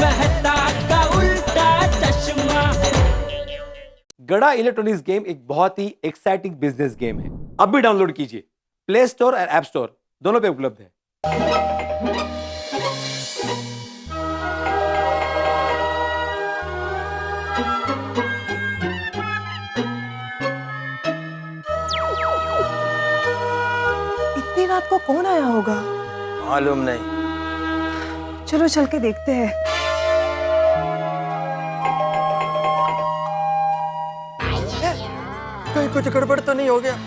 मेहता का उल्टा चश्मा। गड़ा इलेक्ट्रॉनिक्स गेम एक बहुत ही एक्साइटिंग बिजनेस गेम है। अब भी डाउनलोड कीजिए, प्ले स्टोर और ऐप स्टोर दोनों पे उपलब्ध है। इतनी रात को कौन आया होगा? मालूम नहीं। चलो चल के देखते हैं। कहीं कुछ गड़बड़ तो नहीं हो गया?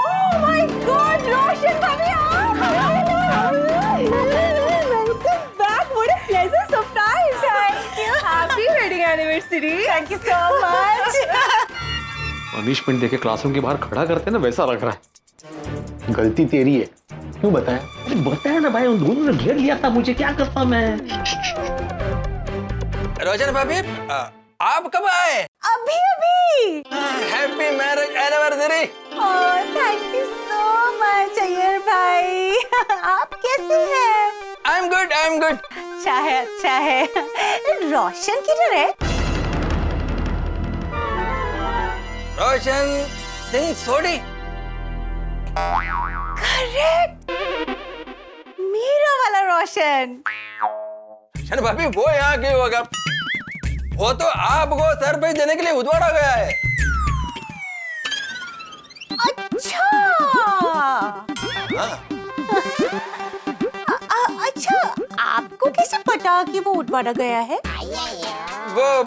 Oh my God, रोशन भाभी आप! Welcome back. What a pleasant surprise. Thank you. Happy wedding anniversary. Thank you so much. Punishment देके क्लासरूम के बाहर खड़ा करते हैं ना, वैसा लग रहा है। गलती तेरी है, क्यों बताया? अरे बताया ना भाई, उन दोनों ने घेर लिया था मुझे, क्या करता मैं। रोशन भाभी, आप कब आए? अभी अभी। Happy marriage anniversary. Oh, thank you so much, Iyer भाई। आप कैसे हैं? I'm good. अच्छा है। रोशन किधर है? रोशन सिंह सोडी। करेक्ट, मेरा वाला रोशन। रोशन भाभी वो यहाँ क्यों होगा? वो तो आपको सरप्राइज देने के लिए उद्वाड़ा गया है। अच्छा। हाँ। अच्छा, आपको कैसे पता कि वो उठवाड़ा गया है? वो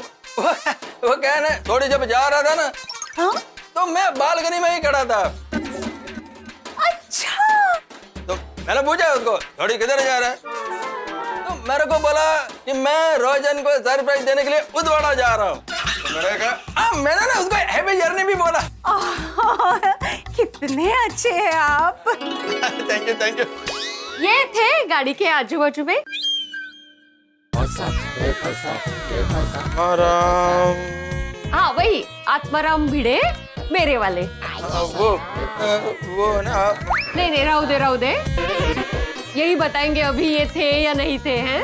क्या है ना, थोड़ी जब जा रहा था ना, हाँ? तो मैं बालकनी में ही खड़ा था। अच्छा। तो मैंने पूछा उसको, थोड़ी किधर जा रहा है? तो मेरे को बोला कि मैं रोशन को सरप्राइज देने के लिए उद्वाड़ा जा रहा हूँ। तो मैंने कहा, मैंने ना उसको हैप्पी जर्नी भी बोला। कितने अच्छे हैं आप। Thank you. ये थे गाड़ी के आजू बाजू में। हाँ वही आत्माराम भिड़े मेरे वाले। वो ना, नहीं रहू दे। यही बताएंगे अभी ये थे या नहीं थे, हैं?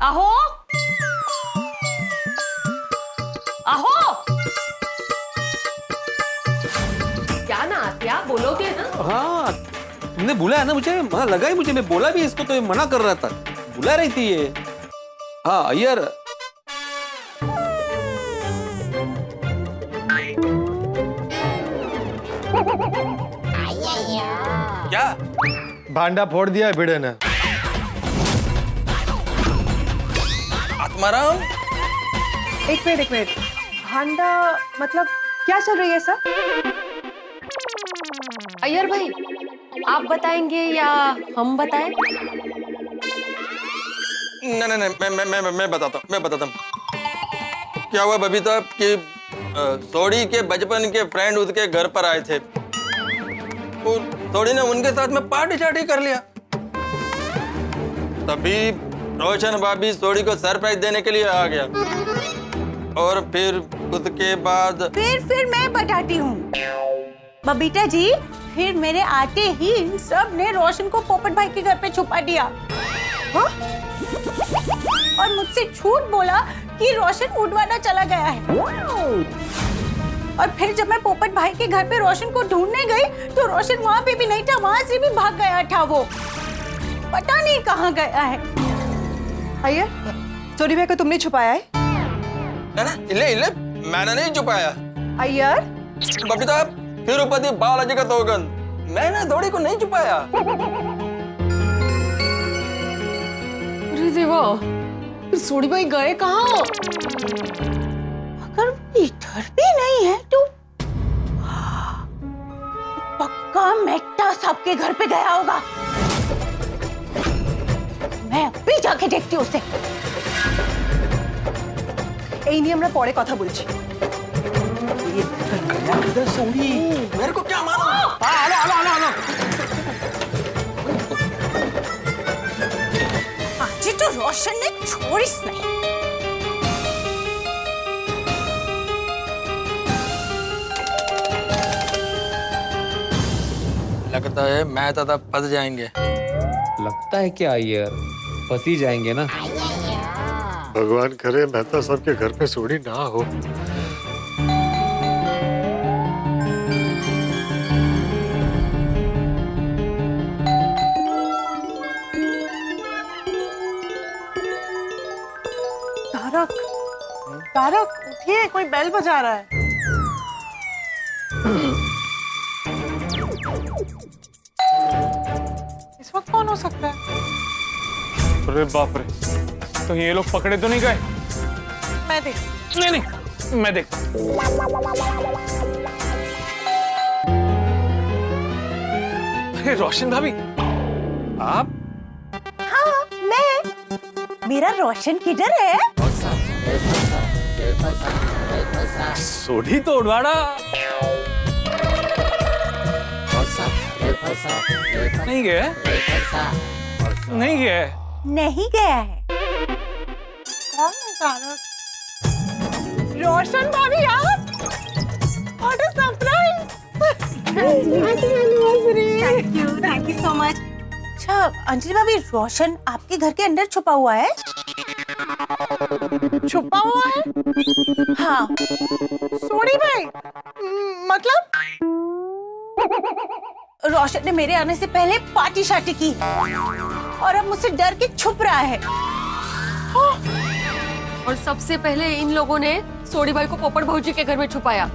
आहो क्या ना आत्या, बोलोगे ना? हाँ, तुमने बुलाया ना मुझे, मना लगा ही मुझे, मैं बोला भी इसको तो ये मना कर रहा था, बुला रही थी ये। हाँ अय्यर, क्या भांडा फोड़ दिया भिड़े ने। आत्माराम? एक मिनट। भांडा मतलब क्या चल रही है सर? अय्यर भाई आप बताएंगे या हम बताएं? नहीं, मैं बताता हूँ। क्या हुआ बबीता कि सोडी के बचपन के फ्रेंड उसके घर पर आए थे और सोडी ने उनके साथ में पार्टी कर लिया। तभी रोशन भाभी सोडी को सरप्राइज देने के लिए आ गया और फिर उसके बाद फिर मैं बताती हूँ बबीता जी। फिर मेरे आते ही सब ने रोशन को पोपट भाई के घर पे छुपा दिया। हाँ? और मुझसे झूठ बोला कि रोशन उड़वाना चला गया है। और फिर जब मैं पोपट भाई के घर पे रोशन को ढूंढने गई तो रोशन वहाँ पे भी नहीं था, वहाँ से भी भाग गया था वो। पता नहीं कहाँ गया है। अय्यर, सोडी भाई को तुमने छुपाया है? ना इले मैंने नहीं छुपाया। अय्यर, बबीता तिरुपति बालाजी का सौगंध, मैंने सोडी को नहीं छुपाया। अरे देवा, फिर सोडी भाई गए कहाँ? अगर वो इधर भी नहीं है तो पक्का मेहता साहब के घर पे गया होगा। मैं अभी जाके देखती हूँ उसे। এই নিয়ে আমরা পরে কথা বলছি। मेरे को क्या मालूम? हेलो। आज तो रोशन ने छोड़िस नहीं। लगता है मैं तथा फंस जाएंगे। लगता है क्या यार, फंस ही जाएंगे ना। भगवान करे मेहता साहब के घर पे सोडी ना हो। तारक, तारक उठिए, कोई बेल बजा रहा है। इस वक्त कौन हो सकता है? अरे बाप रे, तो ये लोग पकड़े तो नहीं गए? मैं देख। नहीं, मैं देखता हूं। अरे रोशन भाभी, आप? हाँ, मैं। मेरा रोशन किधर है? सोडी तो उड़वाड़ा नहीं गया, नहीं गया। नहीं गया है। कौन है तारक? रोशन भाभी आप? What a surprise! Thank you so much. अच्छा अंजलि भाभी, रोशन आपके घर के अंदर छुपा हुआ है? छुपा हुआ है? हाँ। सोडी भाई, मतलब? रोशन ने मेरे आने से पहले पार्टी शार्टी की और अब मुझसे डर के छुप रहा है। और सबसे पहले इन लोगों ने सोडी भाई को पोपट भौजी के घर में छुपाया,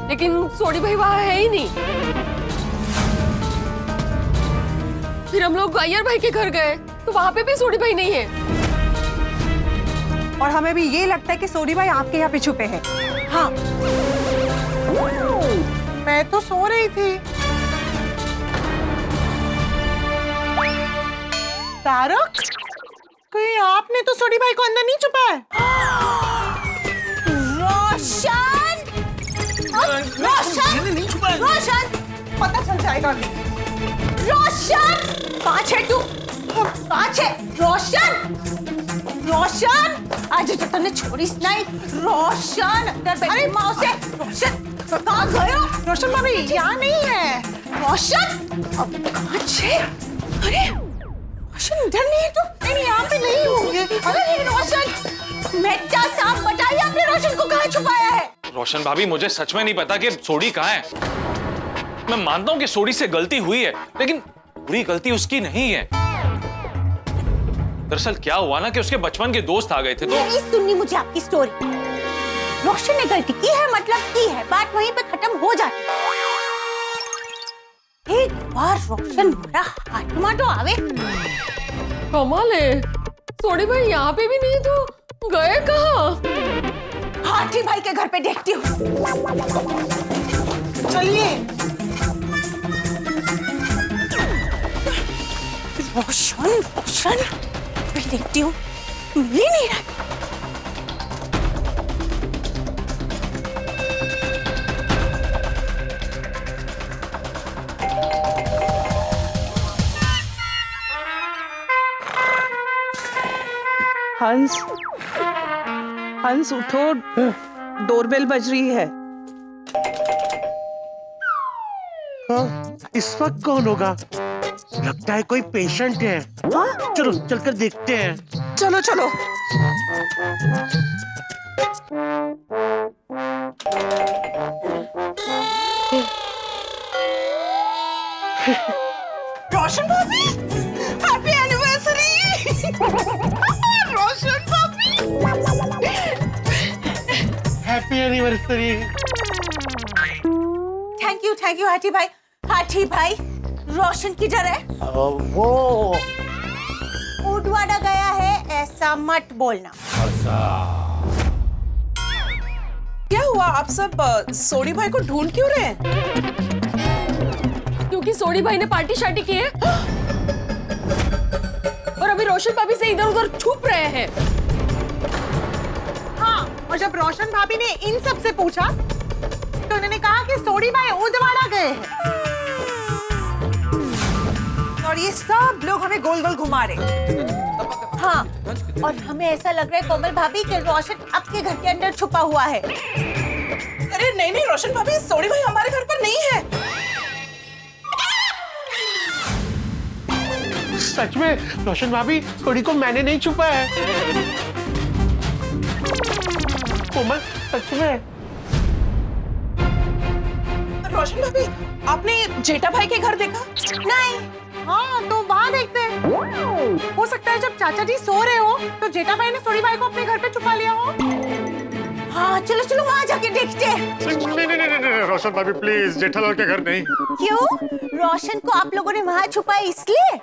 लेकिन सोडी भाई वहां है ही नहीं। फिर हम लोग अय्यर भाई के घर गए तो वहां पे भी सोडी भाई नहीं है। और हमें भी ये लगता है कि सोडी भाई आपके यहाँ पे छुपे हैं। हाँ, मैं तो सो रही थी। तारक, कहीं आपने तो सोडी भाई को अंदर नहीं छुपाया? रोशन! रोशन! नहीं छुपाया। रोशन! पता चल जाएगा। रोशन! कहाँ है तू? कहाँ है? रोशन! रोशन! आज जो तुमने छोड़ी सुनाई। रोशन! अंदर बैठ माँ से। रोशन! कहाँ गए हो? रोशन भाभी यहाँ नहीं है। रोशन! अब कहाँ है? अरे रोशन इधर नहीं है तो? नहीं यहाँ पे नहीं होंगे। अरे रोशन! मेहता साहब बताइए आपने रोशन को कहाँ छुपाया है? रोशन भाभी, मुझे सच में नहीं पता कि सोडी कहाँ है। मैं मानता हूँ कि सोडी से गलती हुई है, लेकिन पूरी गलती उसकी नहीं है। दरअसल क्या हुआ ना कि उसके बचपन के दोस्त आ गए थे तो नहीं सुननी मुझे आपकी स्टोरी। रोशन ने गलती की है मतलब की है, बात वहीं पे खत्म हो जाती है। एक बार रोशन मेरा हाथमा तो आवे। कमाल है, सोडी भाई यहाँ पे भी नहीं तो गए कहाँ? हाथी भाई के घर पे देखती हूँ। चलिए। रोशन, रोशन, मैं देखती हूँ, मिल ही नहीं रहा। हंस, हंस उठो, डोरबेल बज रही है। हाँ, इस वक्त कौन होगा? लगता है कोई पेशेंट है। हाँ? चलो चलकर देखते हैं। चलो चलो। रोशन भाभी, हैप्पी एनिवर्सरी। रोशन भाभी, हैप्पी एनिवर्सरी। थैंक यू हाथी भाई। हाथी भाई, रोशन किधर है? वो उड़वाड़ा गया है ऐसा मत बोलना। क्या हुआ, आप सब सोडी भाई को ढूंढ क्यों रहे हैं? क्योंकि सोडी भाई ने पार्टी शार्टी की है और अभी रोशन भाभी से इधर उधर छुप रहे हैं। हाँ, और जब रोशन भाभी ने इन सब से पूछा तो उन्होंने कहा कि सोडी भाई उड़वाड़ा गए हैं। और ये सब लोग हमें गोल गोल घुमा रहे। हाँ, और हमें ऐसा लग रहा है कोमल भाभी कि रोशन आपके घर के अंदर छुपा हुआ है। अरे नहीं नहीं रोशन भाभी, सोडी भाई हमारे घर पर नहीं है। सच में रोशन भाभी, सोडी को मैंने नहीं छुपा है। कोमल, सच में। रोशन भाभी, आपने जेठा भाई के घर देखा? नहीं। हाँ तो वहाँ देखते हैं। हो सकता है जब चाचा जी सो रहे हो तो जेठा भाई ने सोडी भाई को अपने घर पे छुपा लिया हो। हाँ चलो चलो वहाँ जाके देखते हैं। नहीं, रोशन भाभी प्लीज, जेठालाल के घर नहीं। क्यों? रोशन को आप लोगों ने वहाँ छुपाया इसलिए?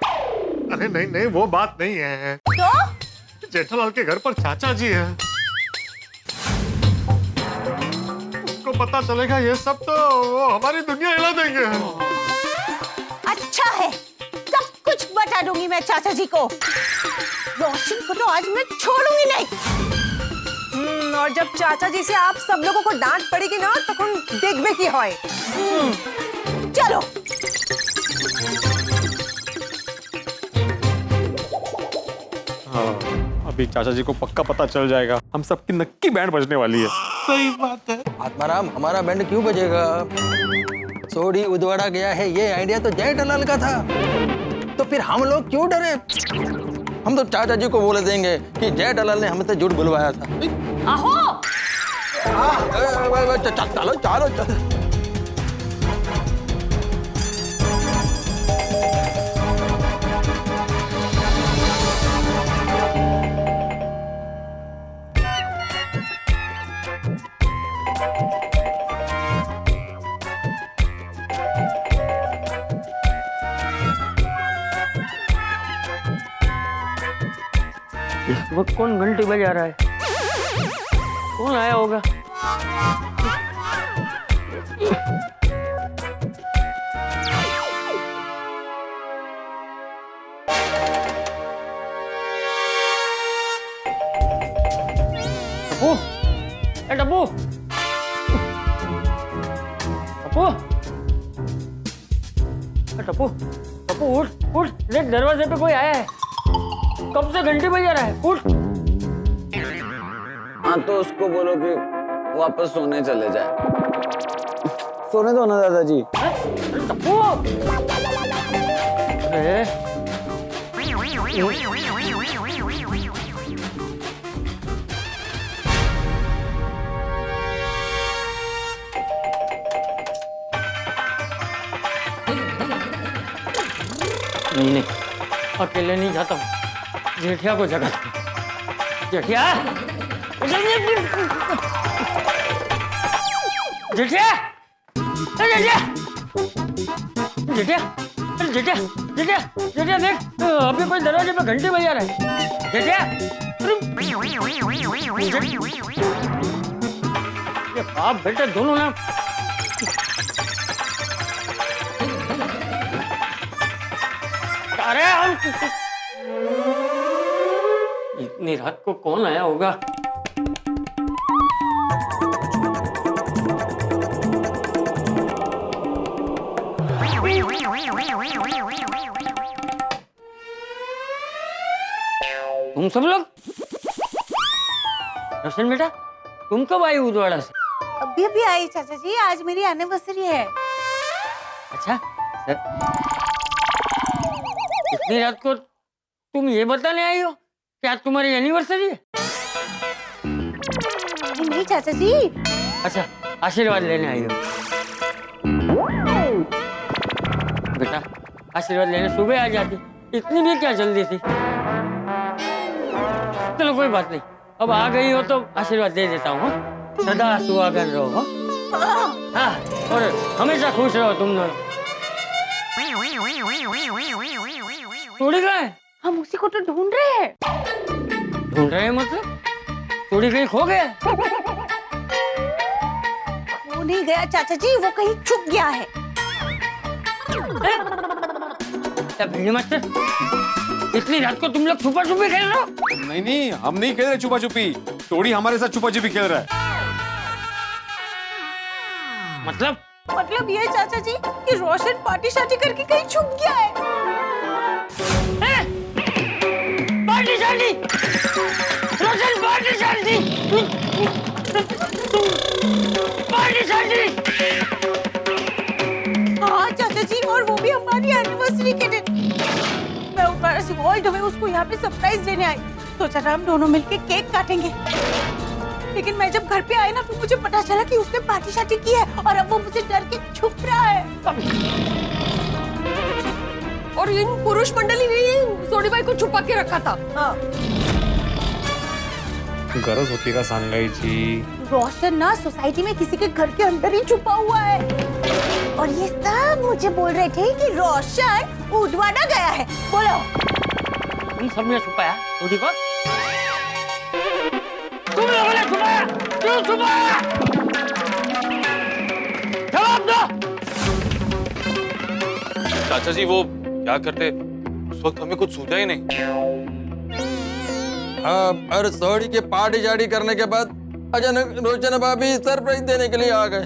अरे नहीं, वो बात नहीं है। तो जेठालाल के घर पर चाचा जी है। उसको पता चलेगा ये सब तो वो हमारी दुनिया हिला देंगे। अच्छा है, सब कुछ बता दूंगी मैं चाचा जी को। रोशन को तो आज मैं छोड़ूंगी नहीं। और जब चाचा जी से आप सब लोगों को डांट पड़ेगी ना तो देखबे की होय। चलो। हाँ, अभी चाचा जी को पक्का पता चल जाएगा, हम सबकी नक्की बैंड बजने वाली है। सही बात है। आत्माराम, हमारा बैंड क्यों बजेगा? सोडी उदवाड़ा गया है, ये आइडिया तो जेठालाल का था। तो फिर हम लोग क्यों डरे? हम तो चाचा जी को बोल देंगे कि जेठालाल ने हमसे झूठ बुलवाया था। आहो। चलो चलो चलो। इस वक्त कौन घंटी बजा रहा है? कौन आया होगा? टप्पू, ए टप्पू, टप्पू, टप्पू, टप्पू उठ उठ, देख दरवाजे पे कोई आया है। कब से घंटी बजा रहा है? उठ। हाँ तो उसको बोलो कि वापस सोने चले जाए। सोने दो ना दादाजी। टप्पू, अरे नहीं, अकेले नहीं जाता हूँ, जेठिया को जगा। जेठिया, जेठिया, जेठिया, जेठिया, जेठिया, जेठिया, जेठिया देख, अभी कोई दरवाजे पे घंटी बजा रहा है। जेठिया, ये बाप बेटे दोनों ना। अरे इतनी रात को कौन आया होगा? तुम सब लोग? रोशन बेटा, तुम कब आई उदवाड़ा से? अभी अभी आई चाचा जी, आज मेरी एनिवर्सरी है। अच्छा सर, इतनी रात को तुम ये बताने आई हो कि आज तुम्हारी एनिवर्सरी है? नहीं चाचा जी। अच्छा, आशीर्वाद लेने आई हो? बेटा, आशीर्वाद लेने सुबह आ जाती, इतनी भी क्या जल्दी थी? चलो कोई बात नहीं, अब आ गई हो तो आशीर्वाद दे देता हूँ। सदा सुहागन रहो। हाँ, और हमेशा खुश रहो तुम दोनों। सोडी कहाँ है? हम उसी को तो ढूंढ रहे हैं। ढूंढ रहे हैं मतलब? सोडी कहीं खो गया? वो नहीं गया चाचा जी, वो कहीं छुप गया है। क्या भिंडी मास्टर, इतनी रात को तुम लोग छुपा छुपी खेल रहे हो? नहीं, हम नहीं खेल रहे छुपा छुपी, सोडी हमारे साथ छुपा छुपी खेल रहा है। मतलब ये चाचा जी कि रोशन पार्टी शादी करके कहीं छुप गया है। पार्टी शादी, रोशन पार्टी शादी। पार्टी शार्टी। हाँ चाचा जी, और वो भी हमारी एनिवर्सरी के दिन। मैं ऊपर से ऑल द वे उसको यहाँ पे सरप्राइज देने आई। सोचा था हम दोनों मिलके केक काटेंगे, लेकिन मैं जब घर पे आई ना तो मुझे पता चला कि उसने पार्टी शार्टी की है और अब वो मुझे डर के छुप रहा है। और इन पुरुष मंडली ने सोडी भाई को छुपा के रखा था। हाँ। गरज होती का सांगायची। रोशन ना सोसाइटी में किसी के घर के अंदर ही छुपा हुआ है और ये सब मुझे बोल रहे थे कि रोशन उडवाना गया है। बोलो तुम सबने छुपाया सोडी को? तुम लोगों ने छुपाया? क्यों छुपाया? जवाब दो। चाचा जी वो क्या करते उस वक्त हमें कुछ सूझा ही नहीं। हाँ, और सोडी के पार्टी जाड़ी करने के बाद अचानक रोशन भाभी सरप्राइज देने के लिए आ गए।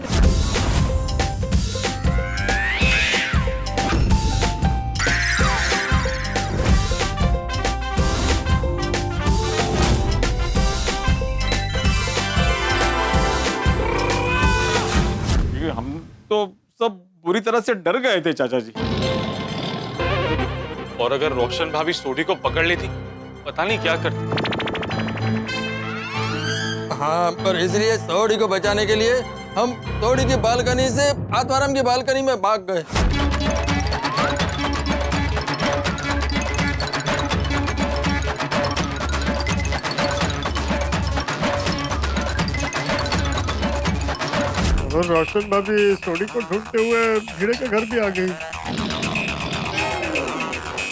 हम तो सब बुरी तरह से डर गए थे चाचा जी। और अगर रोशन भाभी सोडी को पकड़ लेती पता नहीं क्या करती। हाँ, पर इसलिए सोडी को बचाने के लिए हम सोडी की बालकनी से आत्माराम की बालकनी में भाग गए। और रोशन भाभी सोडी को ढूंढते हुए भिड़े के घर भी आ गई।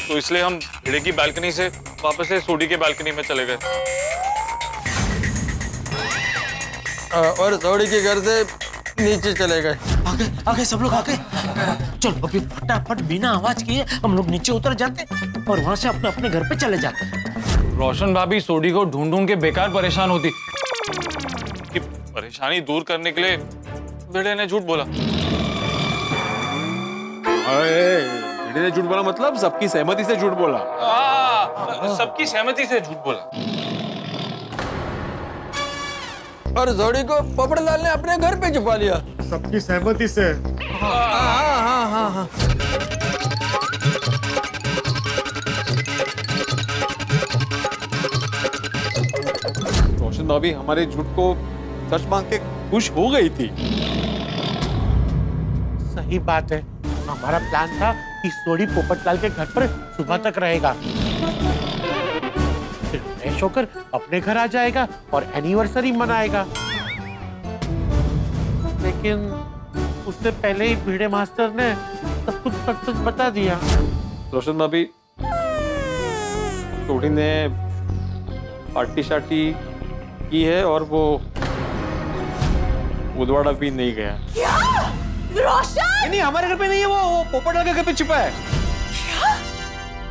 तो इसलिए हम भिड़े की बालकनी से वापस से सोडी के बालकनी में चले गए। और सोडी के घर से नीचे चले गए। आगे आगे सब लोग आगे। चलो अभी फटाफट बिना आवाज किए हम लोग नीचे उतर जाते और वहां से अपने अपने घर पे चले जाते। रोशन भाभी सोडी को ढूंढ ढूंढ के बेकार परेशान होती कि परेशानी दूर करने के लिए भिड़े ने झूठ बोला। भिड़े ने झूठ बोला मतलब सबकी सहमति से झूठ बोला। सबकी सहमति से झूठ बोला। और सोडी को पोपटलाल ने अपने घर पे छुपा लिया। सबकी सहमति से। हाँ। रोशन भाभी हमारे झूठ को सच मान के खुश हो गई थी। सही बात है, हमारा प्लान था कि सोडी पोपटलाल के घर पर सुबह तक रहेगा, फिर फ्रेश होकर अपने घर आ जाएगा और एनिवर्सरी मनाएगा। लेकिन उससे पहले ही भिड़े मास्टर ने सब कुछ सच बता दिया। रोशन भाभी सोडी ने पार्टी शार्टी की है और वो उदवाड़ा भी नहीं गया। क्या? रोशन? नहीं हमारे घर पे नहीं है, वो पोपटलाल के घर पे छुपा है। क्या?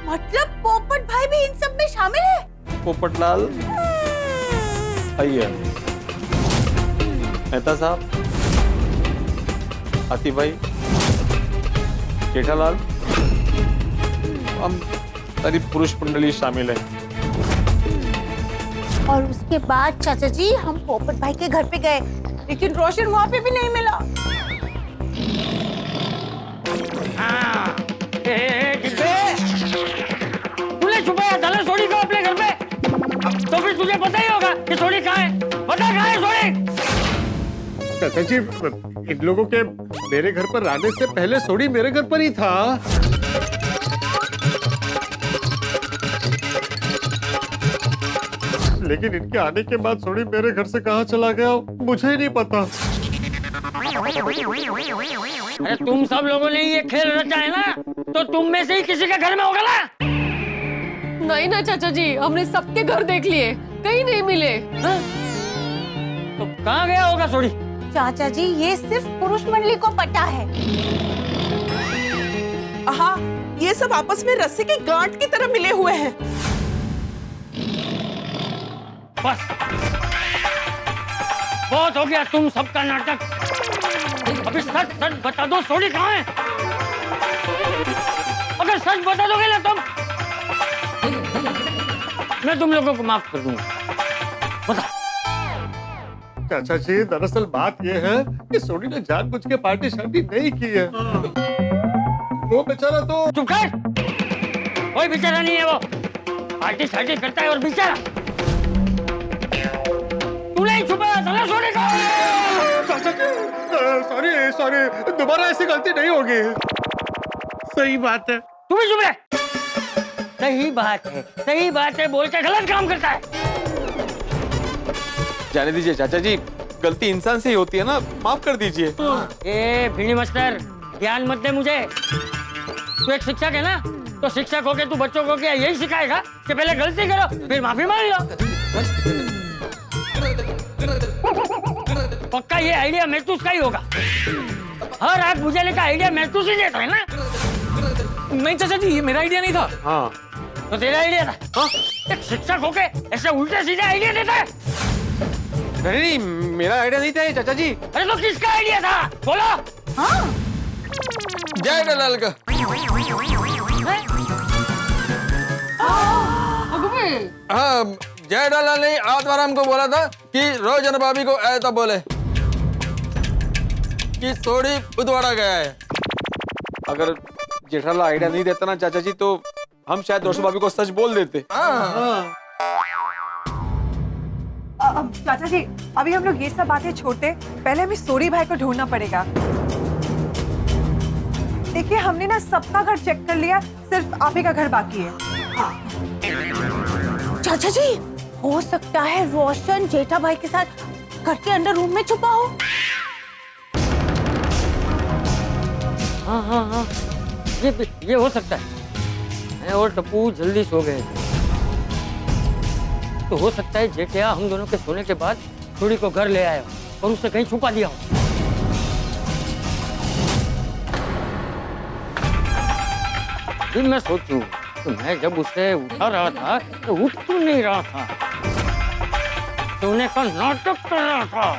मतलब पोपट भाई भी इन सब में शामिल है? पोपटलाल अय्यर, मेहता साहब, हाथी भाई, जेठालाल, हम सारी पुरुष मंडली शामिल है। और उसके बाद चाचा जी हम पोपट भाई के घर पे गए, लेकिन रोशन वहाँ पे भी नहीं मिला। तूने छुपाया था ना सोडी को अपने घर पे, तो फिर तुझे पता ही होगा कि सोडी कहाँ है। बता कहाँ है सोडी? चाचा जी, इन लोगों के मेरे घर पर आने से पहले सोडी मेरे घर पर ही था। लेकिन इनके आने के बाद सोडी मेरे घर से कहाँ चला गया मुझे ही नहीं पता। अरे तुम सब लोगों ने ये खेल रचा है ना, तो तुम में से ही किसी के घर में होगा ना। नहीं ना चाचा जी, हमने सबके घर देख लिए, कहीं नहीं मिले। हाँ? तो कहाँ गया होगा सोडी? चाचा जी ये सिर्फ पुरुष मंडली को पता है। हाँ, ये सब आपस में रस्सी की गांठ की तरह मिले हुए हैं। बस बहुत हो गया तुम सबका नाटक। अभी सच सच बता दो सोडी कहाँ है। अगर सच बता दोगे ना तुम, मैं तुम लोगों को माफ कर दूंगा। बता। चाचा जी दरअसल बात ये है कि सोनी ने जानबूझ के पार्टी शार्टी नहीं की है। वो बेचारा तो चुप कर, कोई बेचारा नहीं है वो, पार्टी शार्टी करता है और बेचारा तू नहीं छुपाया था ना सोने का। चाचा जी सॉरी सॉरी, दोबारा ऐसी गलती नहीं होगी। सही बात है। तू भी चुप रह। सही बात है बोल के गलत काम करता है। जाने दीजिए चाचा जी, गलती इंसान से ही होती है ना, माफ कर दीजिए। ए भिनी मास्टर, ज्ञान मत दे मुझे। तू एक शिक्षक है ना, तो शिक्षक होके तू बच्चों को क्या यही सिखाएगा कि पहले गलती करो फिर माफी मांग लो? पक्का ये आइडिया महसूस का ही होगा। हर आग बुझाने का आइडिया महसूस ही देता है ना? नहीं चाचा जी, ये मेरा आइडिया नहीं था। हाँ तो तेरा आइडिया था? हाँ? एक शिक्षक होके ऐसे उल्टे सीधे आइडिया देता है? नहीं, मेरा आइडिया नहीं था ये चाचा जी। अरे तो किसका आइडिया था बोलो? हाँ जय दलाल का। हाँ, जय दलाल ने आज बार हमको बोला था कि रोजन भाभी को ऐसा बोले कि सोडी उधवाड़ा गया है। अगर जेठालाल आइडिया नहीं देता ना चाचा जी, तो हम शायद रोशन भाभी को सच बोल देते। अब चाचा जी अभी हम लोग ये सब बातें छोड़ते, पहले हमें सोडी भाई को ढूंढना पड़ेगा। देखिए हमने ना सबका घर चेक कर लिया, सिर्फ आप ही का घर बाकी है। चाचा जी, हो सकता है रोशन जेठा भाई के साथ घर के अंदर रूम में छुपा हो। हाँ, ये हो सकता है। मैं और टप्पू जल्दी सो गए थे, तो हो सकता है जेठिया हम दोनों के सोने के बाद छोड़ी को घर ले आया और उसे कहीं छुपा दिया हो। फिर मैं सोचूं तो मैं जब उसे उठा रहा था तो उठ क्यों नहीं रहा था, सोने का नाटक कर रहा था।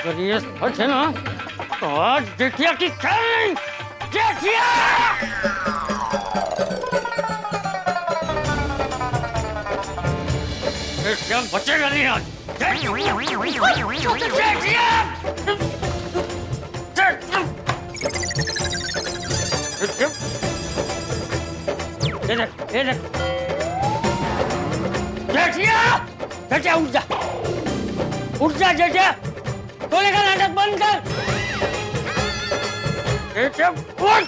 अगर ये सच है ना, तो आज जेठिया की ख्याल नहीं। जेठिया! जेठिया बचेगा नहीं आज। जेठिया उठ जा, उठ जा जेठिया, सोने का नाटक बंद कर। जेठिया उठ,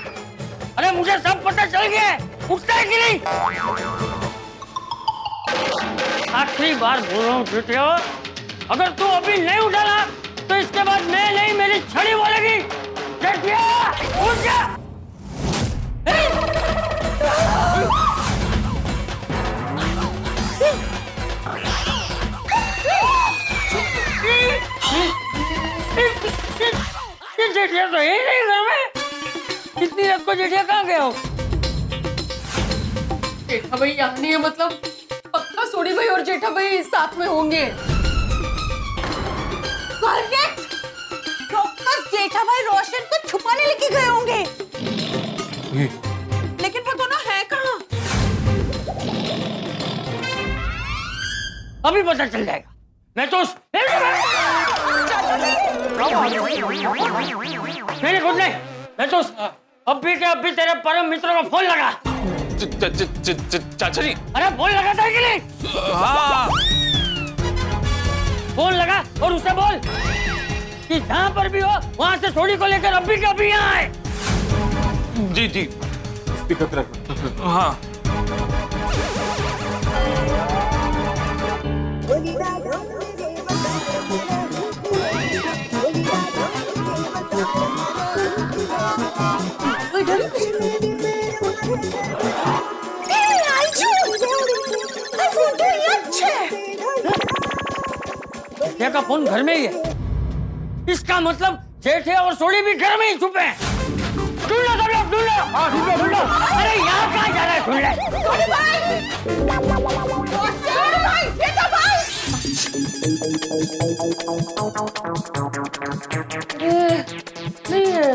अरे मुझे सब पता चल गया है, उठता है कि नहीं? आखिरी बार बोल रहा हूँ जेठिया, अगर तू अभी नहीं उठा ना तो इसके बाद मैं नहीं, मेरी छड़ी बोलेगी। जेठिया उठ जा। जेठिया तो यही नहीं घर में। इतनी रात को जेठिया कहाँ गया हो? जेठा भाई यहाँ नहीं है, मतलब पक्का सोडी भाई और जेठा भाई साथ में होंगे। करेक्ट, चौक्कस जेठा भाई रोशन को छुपाने लेके गए होंगे। लेकिन वो दोनों हैं कहाँ? अभी पता चल जाएगा। मैं तो नहीं खुद नहीं, मैं तो अभी के अभी तेरे परम मित्रों को फोन लगा। चाचा जी, अरे फोन लगा था कि नहीं? हाँ। फोन लगा और उसे बोल कि जहाँ पर भी हो वहाँ से सोडी को लेकर अभी के अभी यहाँ आए। जी जी। स्पीकर पे रख। हाँ। जेठिया का फोन घर में ही है, इसका मतलब जेठिया और सोडी भी घर में ही छुपे हैं। ढूंढो सब लोग, ढूंढो। हाँ ढूंढो ढूंढो। अरे यहाँ कहाँ जा रहा है? ढूंढ ले। सोडी भाई! सोडी भाई! जेठा भाई! नहीं है।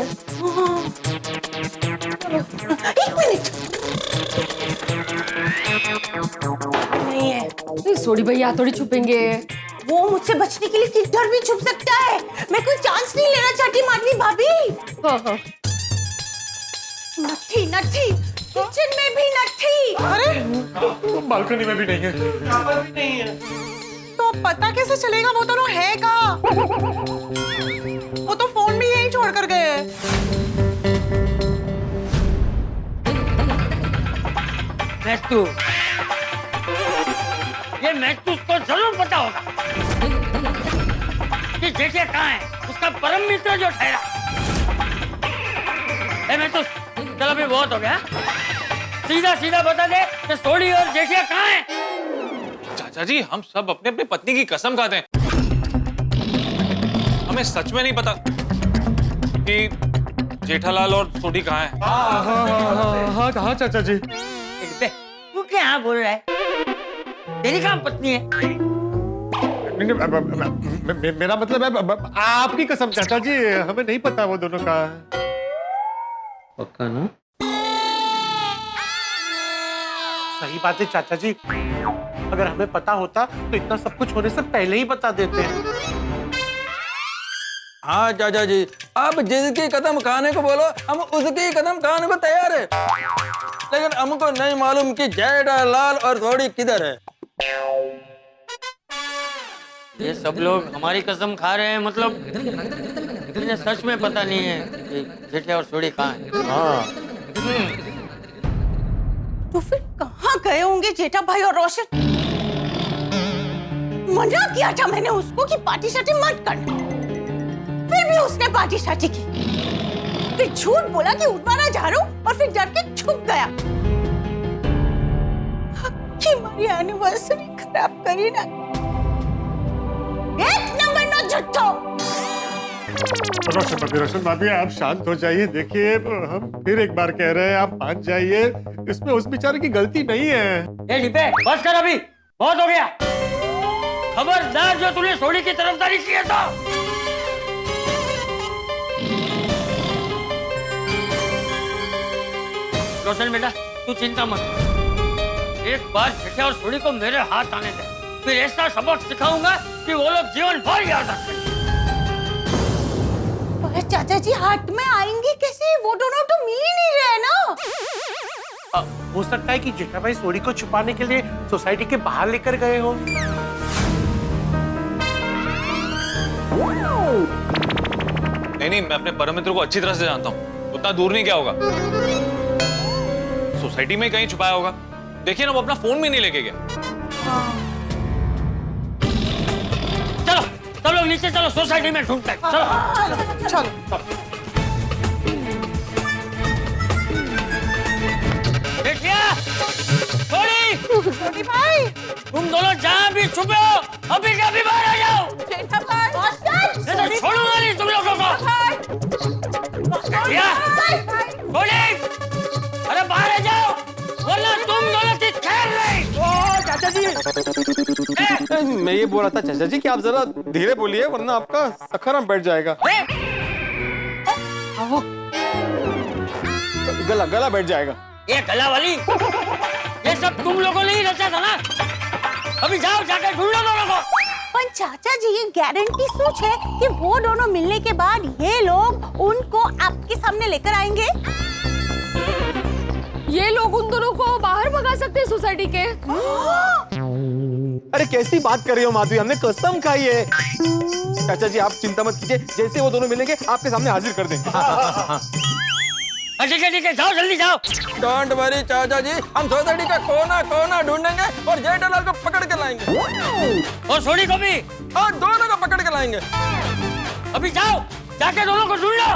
एक मिनट, नहीं है। नहीं, सोडी भाई यहाँ थोड़ी छुपेंगे। वो मुझसे बचने के लिए किधर भी छुप सकता है। मैं कोई चांस नहीं लेना चाहती माधवी भाभी। हाँ हाँ नथी नथी, किचन में भी नथी। तो बालकनी में भी नहीं है। तो पता कैसे चलेगा वो दोनों है कहाँ? वो तो फोन भी यहीं छोड़ कर गए हैं। मैथ्यू, ये मैथ्यू को जरूर पता होगा कि जेठिया कहाँ है, उसका परम मित्र जो ठहरा। मैथ्यू, चल अभी बहुत हो गया। सीधा सीधा बता दे कि सोडी और जेठिया कहाँ है। चाचा जी, हम सब अपने अपने पत्नी की कसम खाते हैं, हमें सच में नहीं पता कि जेठालाल और सोडी कहाँ है। हाँ चाचा जी। तू क्या हाँ बोल रहा है? तेरी कहाँ पत्नी है? मेरा मतलब है आपकी कसम चाचा जी, हमें नहीं पता वो दोनों कहाँ है। पक्का ना? सही बात है चाचा जी, अगर हमें पता होता तो इतना सब कुछ होने से पहले ही बता देते हैं। हाँ चाचा जी, आप जिसकी कदम खाने को बोलो हम उसकी कदम खाने को तैयार है, लेकिन हमको नहीं मालूम कि जेठालाल और सोडी किधर है। ये सब लोग हमारी कसम खा रहे हैं, मतलब इन्हें सच में पता नहीं है कि जेठिया और सोडी कहाँ है। हाँ। तो फिर कहाँ गए होंगे जेठा भाई और रोशन? मना किया था मैंने उसको कि पार्टी शार्टी मत करना, फिर भी उसने पार्टी शार्टी की। फिर झूठ बोला कि उठवाना जा रहा हूँ और फिर डर के छुप गया। कि हमारी एनिवर्सरी खराब करी ना। एक नंबर नो झूठो। रोशन भाभी, आप शांत हो जाइए। देखिए, हम फिर एक बार कह रहे हैं, आप मान जाइए, इसमें उस बेचारे की गलती नहीं है। ए डिपे, बस कर अभी, बहुत हो गया। खबरदार जो तूने सोडी की तरफदारी की है तो। रोशन बेटा, तू चिंता मत कर। एक बार जेठिया और सोडी को मेरे हाथ आने दे, फिर ऐसा सबक सिखाऊंगा कि वो लोग जीवन भर याद रखेंगे। अरे चाचा जी, हाथ में आएंगे कैसे? वो दोनों तो मिल ही नहीं रहे ना। हो सकता है कि जेठा भाई सोडी को छुपाने के लिए सोसाइटी के बाहर लेकर गए हो। नहीं, मैं अपने परम मित्र को अच्छी तरह से जानता हूँ, उतना दूर नहीं क्या होगा, सोसाइटी में कहीं छुपाया होगा। देखिए ना, वो अपना फोन भी नहीं लेके गया। चलो सब लोग नीचे चलो, सोसाइटी में ढूंढते हैं। चलो चलो। जेठिया, सोडी भाई, तुम दोनों जहाँ भी छुपे हो अभी के अभी बाहर आ जाओ। जेठा भाई, नहीं तो छोड़ूंगा नहीं तुम लोगों को। जेठिया, सोडी, अरे बाहर आ जाओ, वरना तुम दोनों की खैर नहीं। ओ चाचा जी, मैं ये बोल रहा था चाचा जी कि आप जरा धीरे बोलिए, वरना आपका सखरम बैठ जाएगा। गला बैठ जाएगा। ये गला वाली, ये सब तुम लोगों ने ही रचा था ना। अभी जाओ, जाकर ढूंढो दोनों को। पर चाचा जी, ये गारंटी सोच है कि वो दोनों मिलने के बाद ये लोग उनको आपके सामने लेकर आएंगे। ये लोग उन दोनों को बाहर भगा सकते हैं सोसाइटी के। अरे कैसी बात कर रही हो माधवी, हमने कसम खाई है। चाचा जी, आप चिंता मत कीजिए, जैसे वो दोनों मिलेंगे आपके सामने हाजिर कर देंगे। ठीक है, जाओ जल्दी जाओ। डोंट वरी चाचा जी, हम सोसाइटी का कोना कोना ढूंढेंगे और जेठालाल को पकड़ के लाएंगे, और सोडी को भी। और दोनों को पकड़ के लाएंगे। अभी जाओ, जाके दोनों को ढूंढ लो।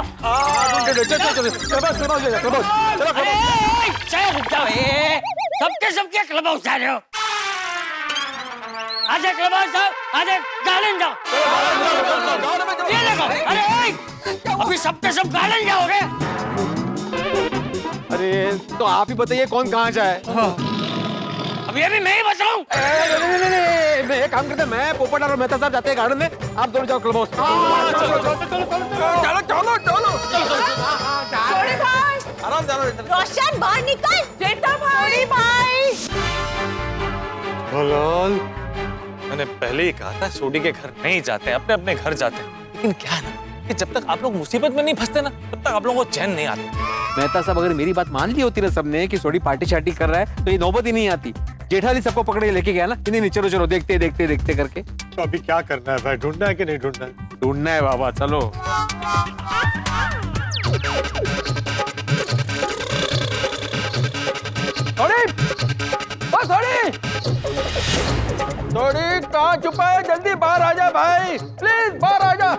सबके क्लब हाउस जा रहे हो। आज क्लब हाउस जाओ, आज गार्डन जाओ। ये देखो, अरे अभी सबके सब गार्डन जाओगे। अरे तो आप ही बताइए कौन कहाँ जाए। अभी अभी मैं ही बताऊं। मैं एक काम करते, मैं पोपट और मेहता साहब जाते हैं गार्डन में, आप दोनों जाओ क्लब हाउस। सोडी भाई, आराम से रोशन बाहर निकल। जेठा भाई, लाल, मैंने पहले ही कहा था सोडी के घर नहीं जाते, अपने अपने घर जाते हैं। लेकिन क्या है ना कि जब तक आप लोग मुसीबत में नहीं फंसते ना, तब तक आप लोगों को चैन नहीं आता। मेहता साहब, अगर मेरी बात मान ली होती ना सबने कि सोडी पार्टी शार्टी कर रहा है तो ये नौबत ही नहीं आती। जेठाली सबको पकड़ के लेके गया ना, नहीं चलो चलो देखते देखते देखते करके। तो अभी क्या करना है भाई, ढूंढना है कि नहीं ढूंढना है? ढूंढना है बाबा, चलो। सोडी कहाँ छुपा है? जल्दी बाहर आ जा भाई, प्लीज बाहर आ जा।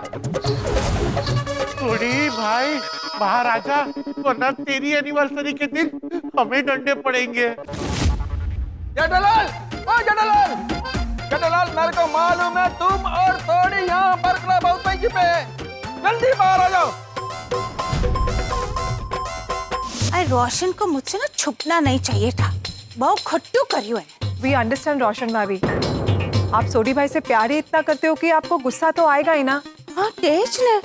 सोडी भाई बाहर आ जा, वरना तेरी एनिवर्सरी के दिन हमें डंडे पड़ेंगे। जेठालाल, ओ जेठालाल, जेठालाल, मेरे को मालूम है तुम और सोडी यहाँ पर क्लब हाउस में छिपे हैं। जल्दी बाहर आ जाओ। अरे रोशन को मुझसे ना छुपना नहीं चाहिए था, बहुत खट्टू करियो है। वी अंडरस्टैंड रोशन भाभी, आप सोडी भाई से प्यार ही इतना करते हो कि आपको गुस्सा तो आएगा ही ना। हाँ तेज ने,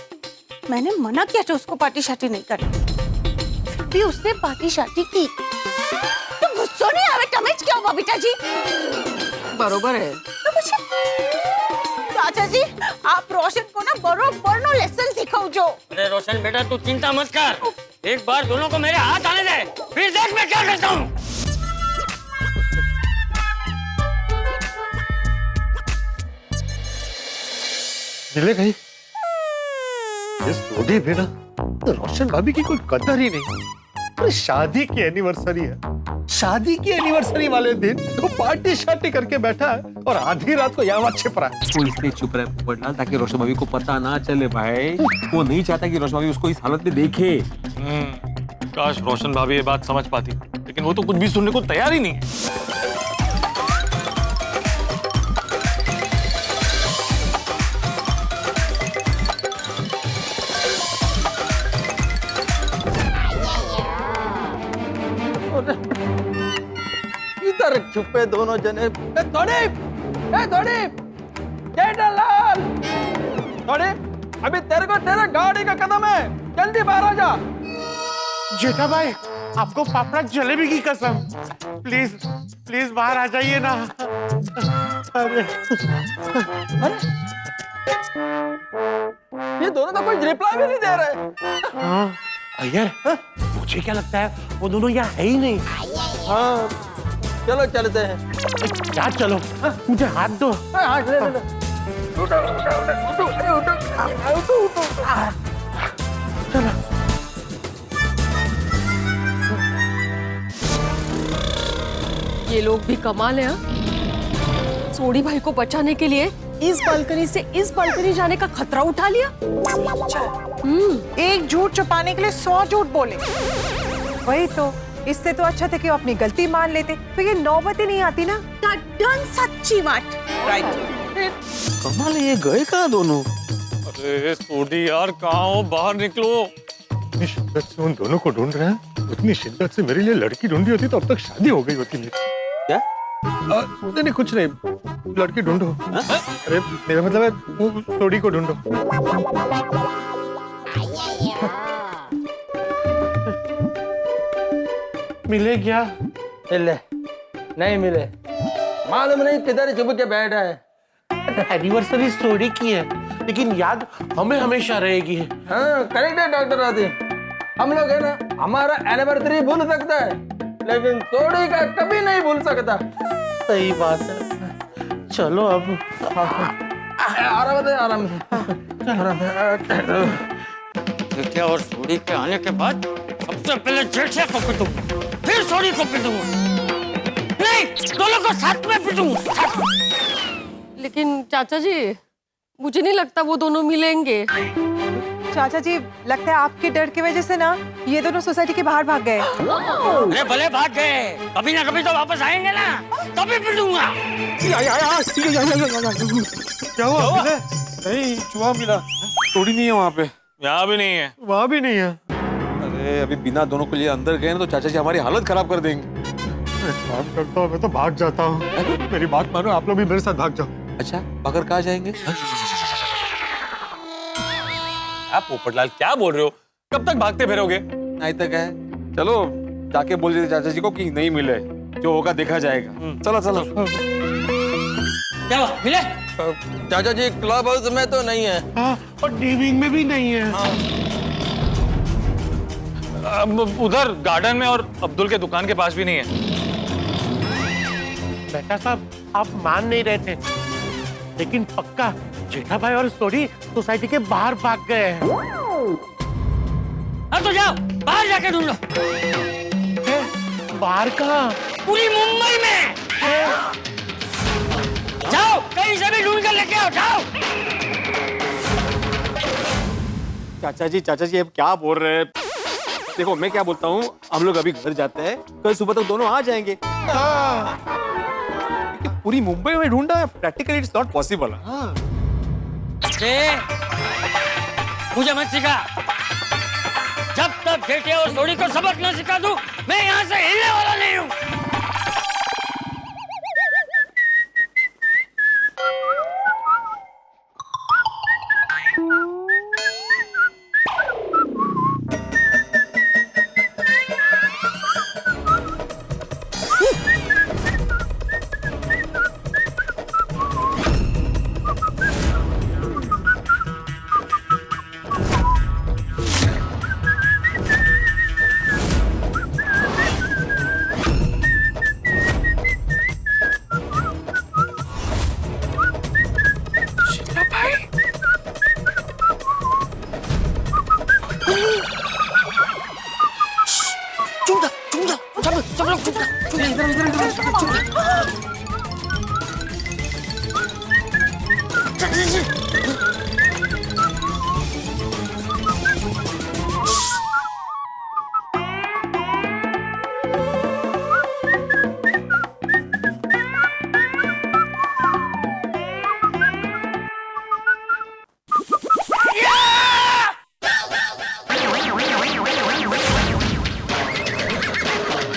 मैंने मना किया था उसको पार्टी शार्टी नहीं करनी, फिर भी उसने पार्टी शार्टी की। तो गुस्सा नहीं आवे तमेज क्या हुआ बेटा जी? बरोबर है। तो मुझे चाचा जी, आप रोशन को ना बरोबर नो लेसन सिखाओ जो। अरे रोशन बेटा तू चिंता मत कर, एक बार दोनों को मेरे हाथ आने दे, फिर देख मैं क्या करता हूँ। मिले गई ये सोडी भी ना, तो रोशन भाभी की कोई कदर ही नहीं। अरे शादी की एनिवर्सरी है, शादी की एनिवर्सरी वाले दिन तो पार्टी शार्टी करके बैठा है और आधी रात को यहाँ छिप रहा है। वो इसलिए चुप रहा है पोपटलाल, ताकि रोशन भाभी को पता ना चले भाई। वो नहीं चाहता कि रोशन भाभी उसको इस हालत में देखे। काश रोशन भाभी ये बात समझ पाती, लेकिन वो तो कुछ भी सुनने को तैयार ही नहीं है। इधर छुपे दोनों जने। थोड़ी जेठालाल, थोड़ी अभी तेरे को तेरे गाड़ी का कदम है, जल्दी बाहर आ जा। जेठा भाई, आपको पापड़ा जलेबी की कसम, प्लीज प्लीज बाहर आ जाइए ना। अरे ये दोनों तो कोई रिप्लाई भी नहीं दे रहे। अय्यर, मुझे क्या लगता है वो दोनों यहाँ है ही नहीं। हाँ चलो चलते हैं। क्या चलो, मुझे हाथ दो। हाथ ले ले। चलो। ये लोग भी कमाल है। सोडी भाई को बचाने के लिए इस बालकनी से इस बालकनी जाने का खतरा उठा लिया। एक झूठ छुपाने के लिए 100 झूठ बोले। वही तो, इससे तो अच्छा था कि वो अपनी गलती मान लेते, तो ये नौबत ही नहीं आती ना। डन सच्ची बात। राइट। कमाल है, ये गए कहाँ दोनों? अरे सोडी यार, कहाँ हो? बाहर निकलो। इतनी शिद्दत से उन दोनों को ढूंढ रहे हैं, उतनी शिद्दत से मेरे लिए लड़की ढूंढी होती तो अब तक शादी हो गई होती मेरी। क्या? नहीं कुछ नहीं, लड़की ढूंढो। अरे मेरा मतलब है सोडी को ढूंढो। मिले क्या? मिले नहीं मिले, मालूम नहीं किधर छुप के बैठा है। एनिवर्सरी सोडी की है, लेकिन याद हमें हमेशा रहेगी। हाँ करेक्ट है डॉक्टर आदित्य, हम लोग है ना हमारा एनिवर्सरी भूल सकता है, लेकिन सोडी का कभी नहीं भूल सकता। सही बात है। चलो अब आराम से आराम से। क्या और सोडी के आने के बाद सबसे पहले जेठिया को पीटूं, फिर सोडी को पीटूंगा, नहीं दोनों को साथ में पीटूंगा। लेकिन चाचा जी, मुझे नहीं लगता वो दोनों मिलेंगे। चाचा जी, लगता है आपके डर की वजह से ना ये दोनों सोसाइटी के बाहर भाग गए। अरे भले भाग गए, कभी ना कभी तो वापस आएंगे ना, तभी पीटूंगा। क्या हुआ? नहीं, चूहा मिला। सोडी नहीं है वहाँ पे। यहाँ भी नहीं है। वहाँ भी नहीं है। अरे अभी बिना दोनों को लिए अंदर गए ना तो चाचा जी हमारी हालत खराब कर देंगे। काम करता हूँ, मैं तो भाग जाता हूँ। मेरी बात मानो, आप लोग भी मेरे साथ भाग जाओ। अच्छा, मगर कहाँ जाएंगे? आप पोपटलाल क्या बोल रहे हो? कब तक भागते फिरोगे? नहीं तक है, चलो जाके बोल देते चाचा जी को कि नहीं मिले, जो होगा देखा जाएगा। चलो चलो। क्या हुआ मिले? चाचा जी क्लब हाउस में तो नहीं है। हाँ, और डीविंग में भी नहीं है। उधर गार्डन में और अब्दुल के दुकान के पास भी नहीं है। बेटा साहब, आप मान नहीं रहे थे, लेकिन पक्का जेठा भाई और सोडी सोसाइटी के बाहर भाग गए हैं। अब तो जाओ बाहर जाके ढूंढ लो। बाहर कहाँ? पूरी मुंबई में जाओ, कहीं से भी ढूंढ कर लेके आओ, जाओ। चाचा जी अब क्या बोल रहे हैं? देखो मैं क्या बोलता हूँ, हम लोग अभी घर जाते हैं, कल सुबह तक दोनों आ जाएंगे। पूरी मुंबई में ढूंढा, प्रैक्टिकली इट्स नॉट पॉसिबल। मुझे मत सिखा। जब तक जेठे और सोडी को सबक न सिखा दूं, मैं यहाँ से हिलने वाला नहीं हूँ।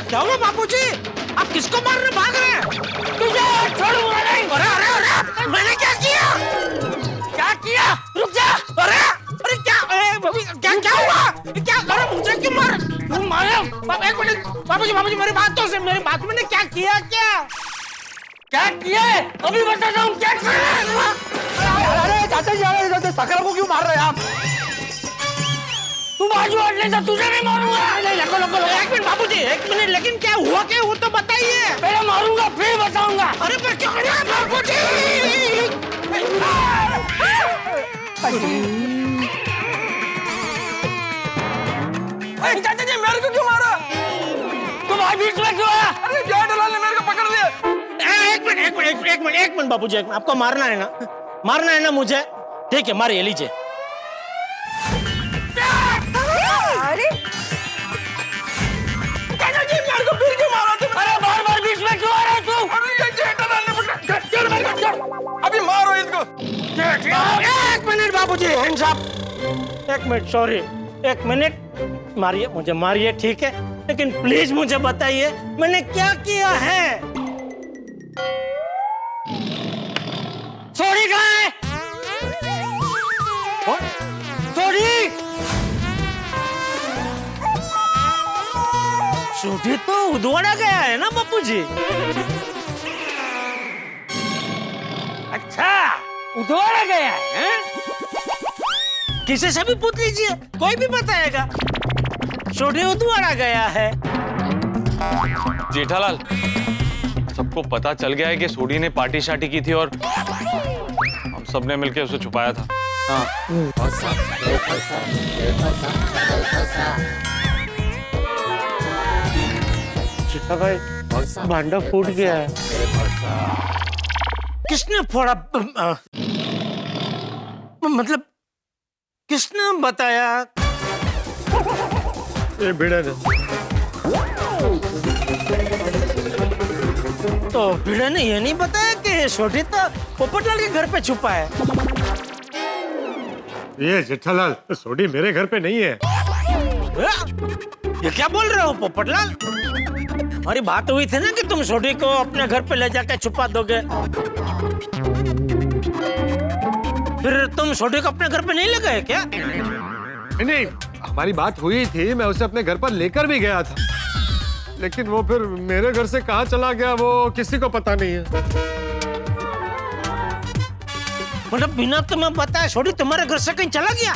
क्या हुआ बापूजी? आप किसको मारने भाग रहे हैं? तुझे छोड़ूंगा नहीं। अरे अरे अरे, मैंने क्या किया? क्या किया? रुक जा। अरे अरे क्या क्या क्या हुआ? क्या? अरे मुझे क्यों मार? तुम मारो। एक मिनट बापूजी मेरी बात तो सुन। मेरी बात मैंने क्या किया? क्या किया है? अभी बताता हूँ क्या किया। अरे चाचा जी, सकरा को क्यों मार रहे हैं आप? तू बाजू हट ले तो तुझे भी मारूंगा। एक मिनट बापूजी, एक मिनट, लेकिन क्या हुआ क्या वो तो बताइए। पहले मारूंगा फिर बताऊंगा। अरे पर क्या बापूजी? चाचा जी मेरे को क्यों मारा? तुम भाई बीच में क्यों आया? अरे जेठालाल ने मेरे को पकड़ लिया। एक मिनट बापूजी, आपको मारना है ना मुझे? ठीक है, मारिए, लीजिए। अरे चाचा जी मेरे को फिर क्यों मारा तुम? अरे बार-बार बीच में क्यों आ रहा है तू? अरे ये जेठालाल ने पकड़, चल मेरे को चल। अभी मारो इसको। एक मिनट बाबूजी, हैंड्स अप। एक मिनट, सॉरी, एक मिनट। मारिए, मुझे मारिए, ठीक है, लेकिन प्लीज मुझे बताइए मैंने क्या किया है? सोडी कहाँ है? सोडी! सोडी तो उधवाड़ा गया है ना बापूजी? अच्छा, उधवाड़ा गया है, हैं? किसी से भी पूछ लीजिए, कोई भी बताएगा। सोडी उधवाड़ा गया है। जेठालाल, सबको पता चल गया है कि सोडी ने पार्टी शार्टी की थी और हम सबने मिलकर उसे छुपाया था। चिट्टा भाई, भांडा फूट गया है। किसने फोड़ा? मतलब किसने बताया? ये भिड़ा ने। तो भिड़ा ने ये नहीं बताया कि छोटी तो पोपटलाल के घर पे छुपा है। ये जेठालाल, सोडी मेरे घर पे नहीं है। ये क्या बोल रहे हो पोपटलाल? हमारी बात हुई थी ना कि तुम सोडी को अपने घर पे ले जाकर छुपा दोगे। फिर तुम सोडी को अपने घर पे नहीं ले गए क्या? नहीं, हमारी बात हुई थी, मैं उसे अपने घर पर लेकर भी गया था, लेकिन वो फिर मेरे घर से कहाँ चला गया वो किसी को पता नहीं है। मतलब बिना तुम्हें बताया छोड़ी तुम्हारे घर से कहीं चला गया?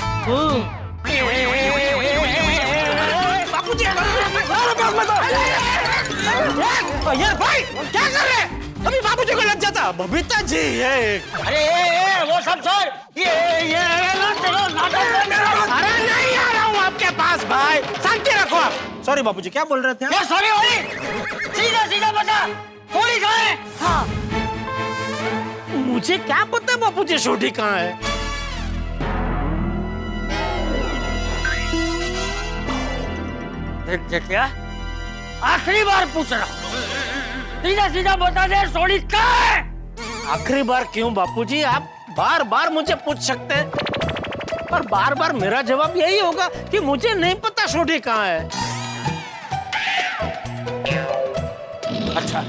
बापूजी, यार भाई क्या कर रहे हैं? अभी बाबूजी को लग जाता। बबीता जी ये अरे वो सब छोड़, ये चलो नाटक। अरे नहीं आ रहा हूँ आपके पास भाई, शांति रखो आप। सॉरी बाबूजी, क्या बोल रहे थे? क्या सॉरी होली? सीधा सीधा बता, सोडी कहाँ है? हाँ मुझे क्या पता बापूजी सोडी कहाँ है? देख क्या आखिरी बार पूछ रहा हूँ, सीधा सीधा बता दे सोडी कहाँ है? आखिरी बार क्यों बापूजी, आप बार बार मुझे पूछ सकते हैं, पर बार बार मेरा जवाब यही होगा कि मुझे नहीं पता सोडी कहाँ है। अच्छा,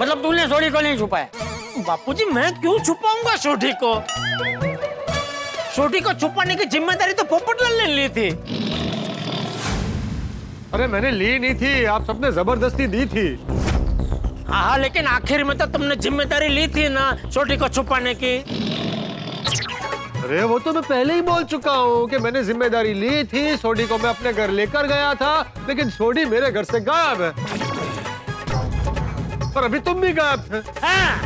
मतलब तूने सोडी को नहीं छुपाया? बापूजी मैं क्यों छुपाऊंगा सोडी को? सोडी को छुपाने की जिम्मेदारी तो पोपटलाल ने ली थी। अरे मैंने ली नहीं थी, आप सबने जबरदस्ती दी थी। हाँ लेकिन आखिर में तो तुमने जिम्मेदारी ली थी ना सोडी को छुपाने की। अरे वो तो मैं पहले ही बोल चुका हूँ कि मैंने जिम्मेदारी ली थी। सोडी को मैं अपने घर लेकर गया था, लेकिन सोडी मेरे घर से गायब है। पर अभी तुम भी गायब थे। हाँ।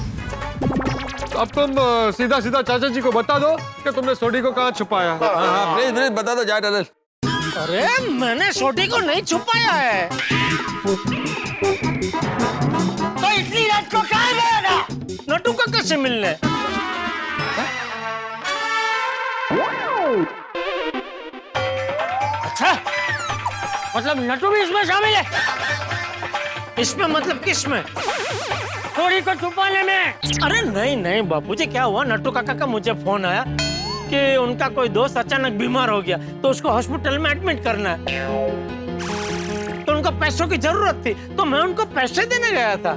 अब तुम सीधा सीधा चाचा जी को बता दो कि तुमने सोडी को कहाँ छुपाया। हाँ प्लीज प्लीज बता दो जाट अदल। अरे मैंने सोडी को नहीं छुपाया है। तो इतनी रात को कहाँ गया था? नटू काका से मिलने। अच्छा, मतलब नटू भी इसमें शामिल है? इसमें मतलब किसमें? सोडी को छुपाने में। अरे नहीं नहीं बापूजी, क्या हुआ नट्टू काका का मुझे फोन आया कि उनका कोई दोस्त अचानक बीमार हो गया तो उसको हॉस्पिटल में एडमिट करना है, तो उनको पैसों की जरूरत थी तो मैं उनको पैसे देने गया था।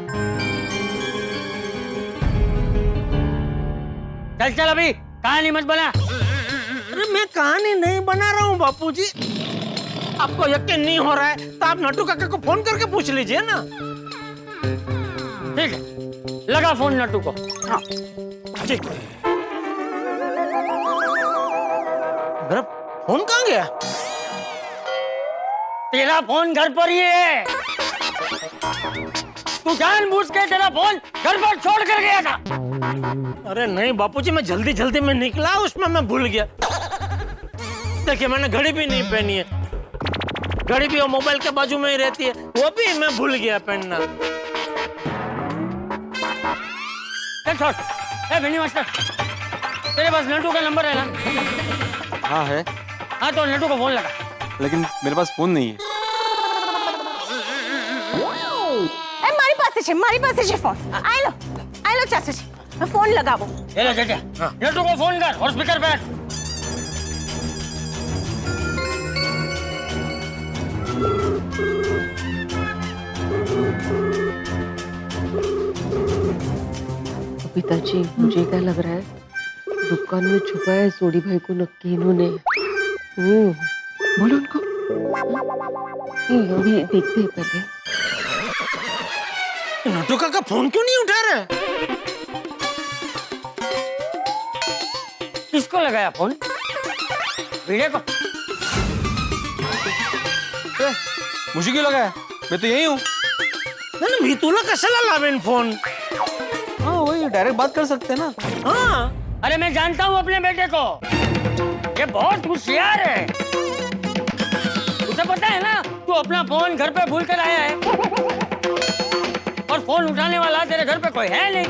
चल चल अभी कहानी मत बना। अरे मैं कहानी नहीं बना रहा हूँ बापूजी, आपको यकीन नहीं हो रहा है तो आप नट्टू काका को फोन करके पूछ लीजिए ना। ठीक है, लगा फोन नट्टू को। हाँ ठीक। मेरा फोन कहाँ गया? तेरा फोन घर पर ही है। तू जानबूझ के तेरा फोन घर पर छोड़ कर गया था। अरे नहीं बापूजी, मैं जल्दी जल्दी में निकला, उसमें मैं भूल गया। देखिए मैंने घड़ी भी नहीं पहनी है, घड़ी भी वो मोबाइल के बाजू में ही रहती है, वो भी मैं भूल गया पहनना। चल छोड़। ए भिनी मास्टर, तेरे पास नट्टू का नंबर है ना? हाँ है, हाँ तो नट्टू को फोन लगा। लेकिन मेरे पास फोन नहीं है। मारी पास है फोन। आई लो चाचा जी, मैं फोन लगावो। ये ले बेटा, नट्टू को फोन कर और स्पीकर पे रख। पिताजी मुझे क्या लग रहा है, दुकान में छुपा है सोडी भाई को नक्की इन्होंने। बोलो उनको। अभी देखते हैं पहले। नट्टू काका फोन क्यों नहीं उठा रहे? किसको लगाया फोन? वीडियो को। मुझे क्यों लगाया? मैं तो यही हूँ। नहीं मी तुला कशाला लावेन फोन? हाँ वही डायरेक्ट बात कर सकते हैं ना। हाँ अरे मैं जानता हूँ अपने बेटे को, ये बहुत होशियार है। उसे पता है ना तू अपना फोन घर पे भूल कर आया है, और फोन उठाने वाला तेरे घर पे कोई है नहीं,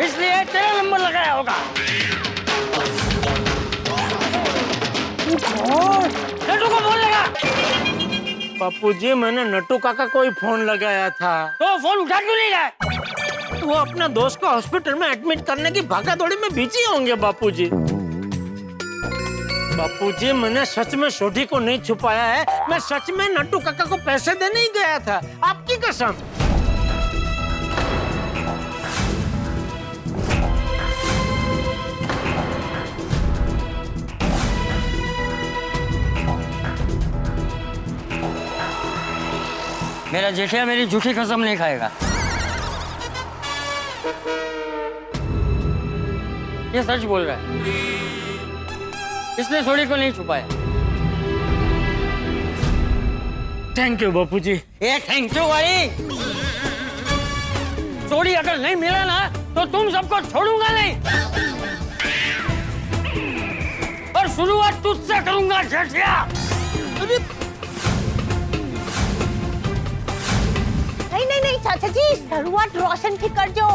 इसलिए तेरा नंबर लगाया होगा। नट्टू को फोन लगा। बापूजी मैंने नट्टू काका को ही फोन लगाया था। तो फोन उठा क्यों नहीं रहा? वो अपना दोस्त को हॉस्पिटल में एडमिट करने की भागादौड़ी में बिजी होंगे बापूजी। बापूजी मैंने सच में सोडी को नहीं छुपाया है, मैं सच में नट्टू काका को पैसे देने ही गया था, आपकी कसम। मेरा जेठिया मेरी झूठी कसम नहीं खाएगा। ये सच बोल रहा है। इसने सोडी को नहीं छुपाया। थैंक यू बापू जी। ये थैंक यू भाई। सोडी अगर नहीं मिला ना तो तुम सबको छोड़ूंगा नहीं। और शुरुआत तुझसे करूंगा जेठिया। नहीं चाचा जी, शुरुआत रोशन की कर दो।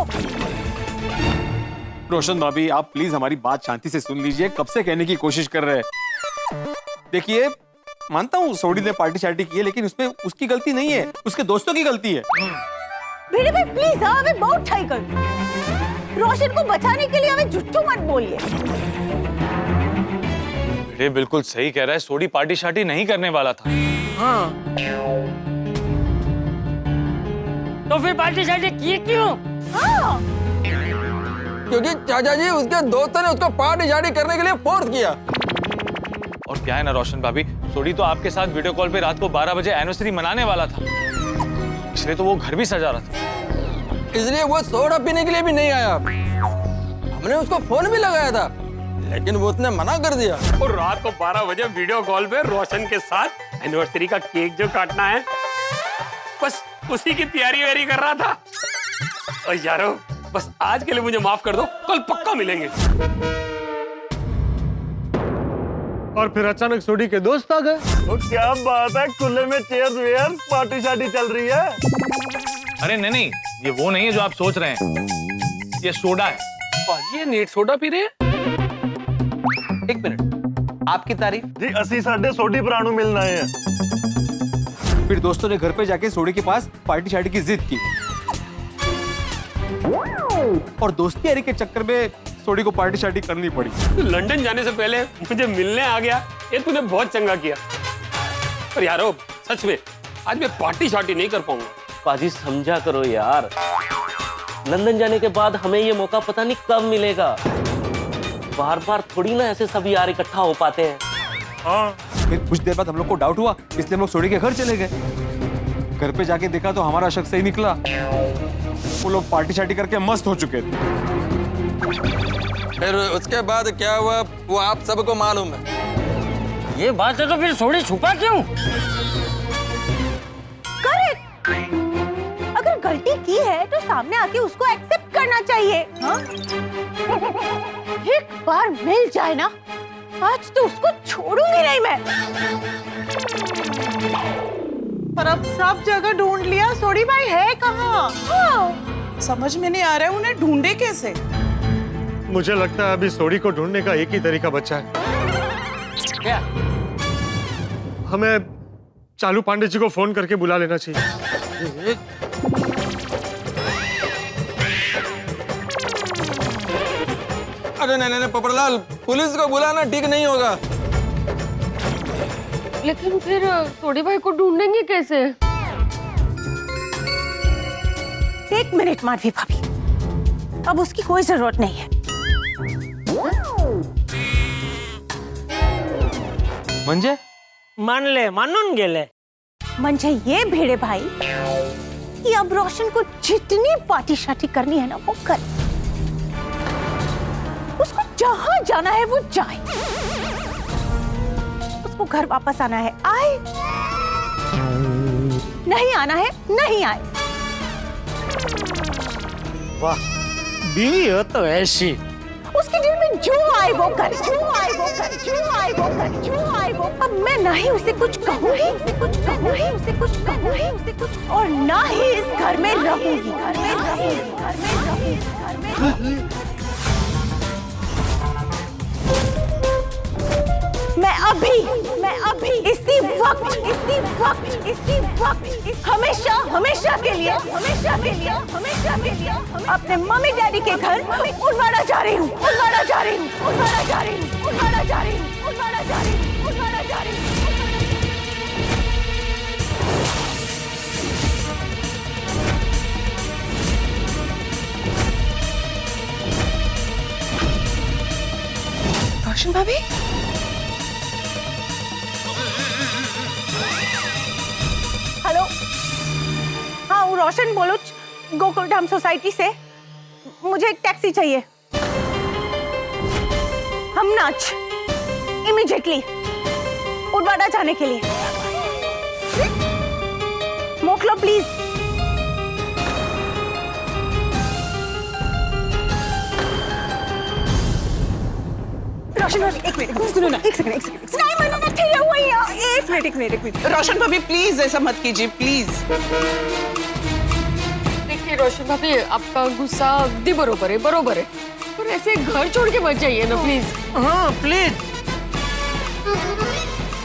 रोशन भाभी, आप प्लीज हमारी बात शांति से सुन लीजिए। कब से कहने की कोशिश कर रहे हैं। देखिए, मानता हूँ सोडी ने पार्टी शार्टी की है, लेकिन उसमें उसकी गलती नहीं है, उसके दोस्तों की गलती है। भिड़े भाई प्लीज हमें बहुत ट्राई कर। रोशन को बचाने के लिए हमें झूठू मत बोलिए। भिड़े बिल्कुल सही कह रहा है, सोडी पार्टी शार्टी नहीं करने वाला था। हाँ। तो फिर पार्टी शार्टी की क्यों? हाँ। क्योंकि चाचा जी उसके दोस्तों ने उसको पार्टी शार्टी करने के लिए फोर्स किया। और क्या है ना रोशन भाभी, सोडी तो आपके साथ वीडियो कॉल पे रात को 12 बजे एनिवर्सरी मनाने वाला था, इसलिए तो वो घर भी सजा रहा था। इसलिए वो सोडा पीने के लिए भी नहीं आया। हमने उसको फोन भी लगाया था, लेकिन वो उसने मना कर दिया। और रात को 12 बजे वीडियो कॉल पे रोशन के साथ एनिवर्सरी का केक जो काटना है, बस उसी की तैयारी वेरी कर रहा था। और यारो, बस आज के लिए मुझे माफ कर दो, कल पक्का मिलेंगे। और फिर अचानक सोडी के दोस्त आ गए। तो क्या बात है, खुले में चेयर्स वेयर्स पार्टी शार्टी चल रही है। अरे नहीं, ये वो नहीं है जो आप सोच रहे हैं, ये सोडा है। पाजी ये नीट सोडा पी रहे हैं। एक मिनट, आपकी तारीफ? जी 80 साढ़े सोडी प्राणु मिलना है। फिर दोस्तों ने घर पे जाके सोडी के पास पार्टी शार्टी की जिद की, और दोस्ती यारी के चक्कर में सोडी को पार्टी शार्टी करनी पड़ी। लंदन जाने से पहले मुझे मिलने आ गया, ये तूने बहुत चंगा किया। पर यारो, सच में आज मैं पार्टी शार्टी नहीं कर पाऊंगा। पाजी समझा करो यार, लंदन जाने के बाद हमें ये मौका पता नहीं कब मिलेगा। बार बार थोड़ी ना ऐसे सब यार इकट्ठा हो पाते हैं। हाँ। फिर कुछ देर बाद हम लोग को डाउट हुआ, इसलिए हम लोग सोडी के घर चले गए। घर पे जाके देखा तो हमारा शक सही निकला। वो लोग पार्टी शार्टी करके मस्त हो चुके थे। फिर उसके बाद क्या हुआ वो आप सबको मालूम है। ये बात है तो फिर सोडी छुपा क्यों? करेक्ट। अगर गलती की है तो सामने आके उसको एक्सेप्ट करना चाहिए। हाँ? एक बार मिल जाए ना, आज तो उसको छोड़ूंगी नहीं मैं। पर अब सब जगह ढूंढ लिया, सोडी भाई है कहाँ? हाँ। समझ में नहीं आ रहा है उन्हें ढूंढे कैसे। मुझे लगता है अभी सोडी को ढूंढने का एक ही तरीका बचा है। क्या? हमें चालू पांडे जी को फोन करके बुला लेना चाहिए। अरे नहीं पोपटलाल, पुलिस को बुलाना ठीक नहीं होगा। लेकिन फिर सोडी भाई को ढूंढेंगे कैसे? एक मिनट माधवी भाभी, अब उसकी कोई जरूरत नहीं है। म्हणजे मानून गेले। म्हणजे ये भिड़े भाई कि अब रोशन को जितनी पार्टी शार्टी करनी है ना वो कर। उसको जहां जाना है वो जाए। उसको घर वापस आना है आए, नहीं आना है नहीं आए। वाह, बीवी हो तो ऐसी। उसके दिल में जो आए वो करे, जो आए वो करे, जो आए वो करे, जो आए वो। अब मैं ना ही उसे कुछ कहूंगी, उसे कुछ कहूंगी, उसे कुछ कहूंगी, उसे कुछ, और ना ही इस घर में रहूंगी, घर में रहूंगी, घर में रहूंगी, घर में रहूंगी। मैं अभी इसी वक्त हमेशा के लिए अपने मम्मी डैडी के घर उड़वाड़ा जा रही हूँ। रोशन भाभी, हेलो, हाँ वो रोशन बोलो, गोकुल धाम सोसाइटी से। मुझे एक टैक्सी चाहिए। नाच इमीडिएटली उडवाडा जाने के लिए। मोकलो प्लीज। रोशन भाभी एक मिनट सुनो ना, एक सेकंड। नहीं मैंने तो ठीक है वही है। एक मिनट रोशन भाभी प्लीज ऐसा मत कीजिए प्लीज। देखिए रोशन भाभी, आपका गुस्सा अगदी बरोबर है, पर ऐसे घर छोड़ के मत जाइए ना प्लीज। हाँ प्लीज।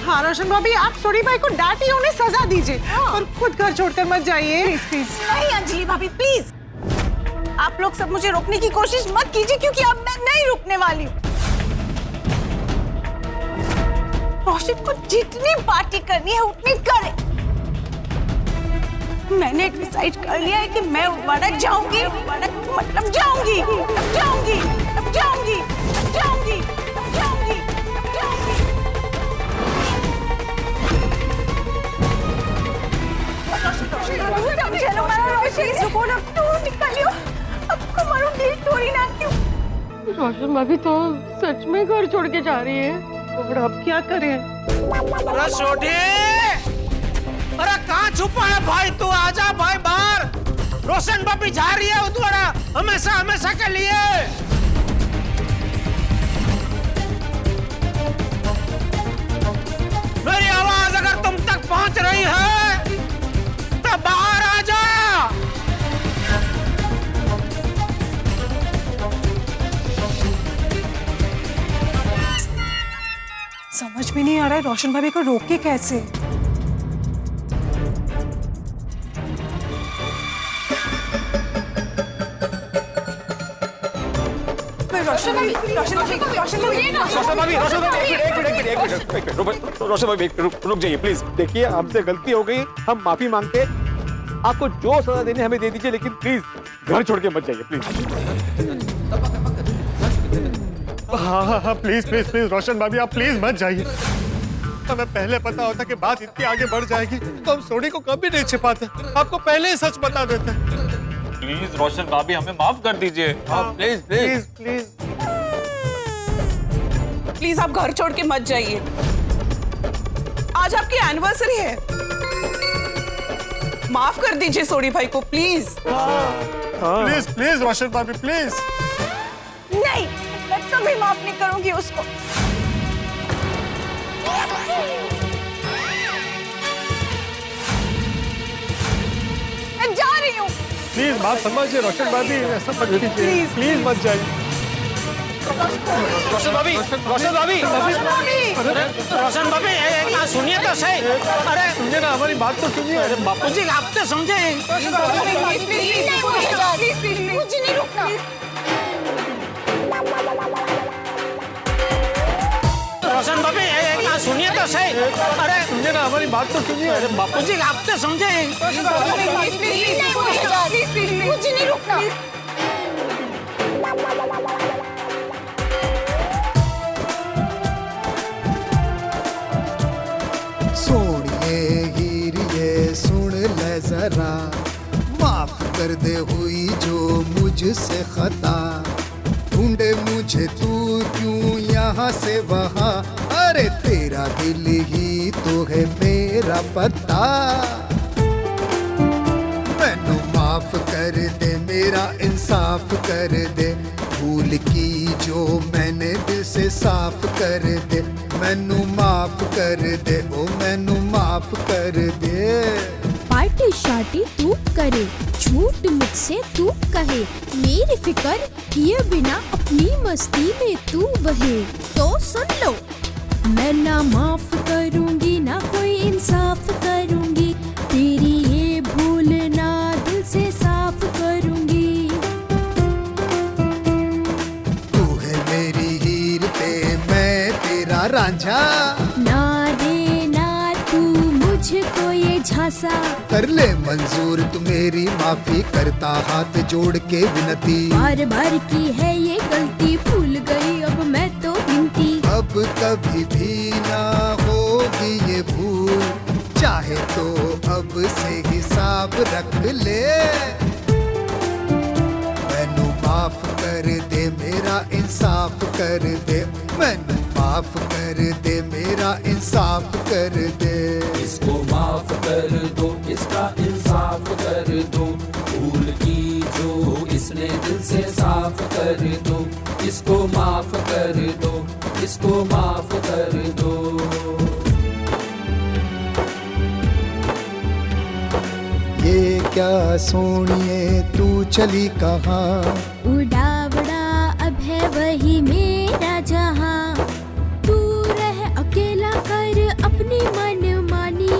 हाँ रोशन भाभी, आप सोडी भाई को डांटिए, उन्हें सजा दीजिए और खुद घर छोड़कर मत जाइए प्लीज। नहीं अंजलि भाभी प्लीज, आप लोग सब मुझे रोकने की कोशिश मत कीजिए, क्योंकि अब मैं नहीं रुकने वाली हूँ। रोशन को जितनी पार्टी करनी है उतनी करे। मैंने डिसाइड कर लिया है कि मैं उडवाडा जाऊंगी, मतलब जाऊंगी। चलो रोशन, रुको ना, तुम निकालियो, आपको मारो दिल तोड़ी ना क्यों। रोशन भाभी तो सच में घर छोड़ के जा रही है। और अब क्या करें? अरे सोडी, अरे कहाँ छुपा है भाई, तू आजा भाई बाहर। रोशन भाभी जा रही है उधर, हमेशा के लिए। मेरी आवाज अगर तुम तक पहुंच रही है तो बाहर आ जा। समझ में नहीं आ रहा है रोशन भाभी को रोके कैसे। रोशन भाभी रुक जाइए प्लीज। देखिए हमसे गलती हो गई, हम माफी मांगते। आपको जो सजा देनी हमें दे दीजिए, लेकिन प्लीज घर छोड़ के मत जाइए प्लीज। हाँ प्लीज रोशन भाभी आप प्लीज मत जाइए। हमें पहले पता होता कि बात इतनी आगे बढ़ जाएगी तो हम सोडी को कभी नहीं छिपाते, आपको पहले ही सच बता देते। प्लीज रोशन भाभी हमें माफ कर दीजिए। प्लीज आप घर छोड़ के मत जाइए। आज आपकी एनिवर्सरी है, माफ कर दीजिए सोडी भाई को प्लीज। प्लीज रोशन भाभी प्लीज। नहीं, मैं कभी माफ नहीं करूंगी उसको। मैं जा रही हूँ। प्लीज बात समझिए रोशन भाभी, ऐसा मत कीजिए, प्लीज मत जाइए। रोशन भाभी सुनिए तो सही। अरे सुनिए ना, हमारी बात तो सुनिए। अरे बापू जी आप तो समझे। मुझे नहीं रुकना। रोशन भाभी सुनिए तो सही। अरे सुनिए ना, हमारी बात तो सुनिए। अरे बापू जी आप तो समझे। मुझे नहीं रुकना। सोनिए हीरिए सुन ले जरा, माफ कर दे हुई जो मुझसे खता। ढूंढे मुझे तू क्यों यहाँ से वहाँ, अरे तेरा दिल ही तो है मेरा पता। मैनू माफ कर दे, मेरा इंसाफ कर दे, भूल की जो मैंने दिल से साफ कर दे। मैनू माफ कर दे, ओ मैनू माफ कर दे। पार्टी शार्टी तू करे, झूठ मुझसे तू कहे, मेरी फिक्र किए बिना अपनी मस्ती में तू बहे। तो सुन लो, मैं ना माफ करूंगी ना कोई इंसाफ करूंगी, तेरी ये भूल ना दिल से साफ करूंगी। तू है मेरी हीर पे मैं तेरा रांझा, ना देना तू मुझको ये झांसा। कर ले मंजूर तू मेरी माफी, करता हाथ जोड़ के विनती। बार बार की है ये गलती, भूल गई अब मैं तो गिनती। अब कभी भी ना होगी ये भूल, चाहे तो अब से हिसाब रख ले। मैनू माफ कर दे, मेरा इंसाफ कर दे, मैनू माफ कर दे, मेरा इंसाफ कर दे। इसको माफ कर दो, इसका इंसाफ कर दो, भूल की जो इसने दिल से साफ कर दो। इसको माफ कर दो, इसको माफ कर दो। ये क्या सोनिए तू चली कहाँ? उड़ा बड़ा अब है वही मेरा जहां, तू रह अकेला कर अपनी मन मानी,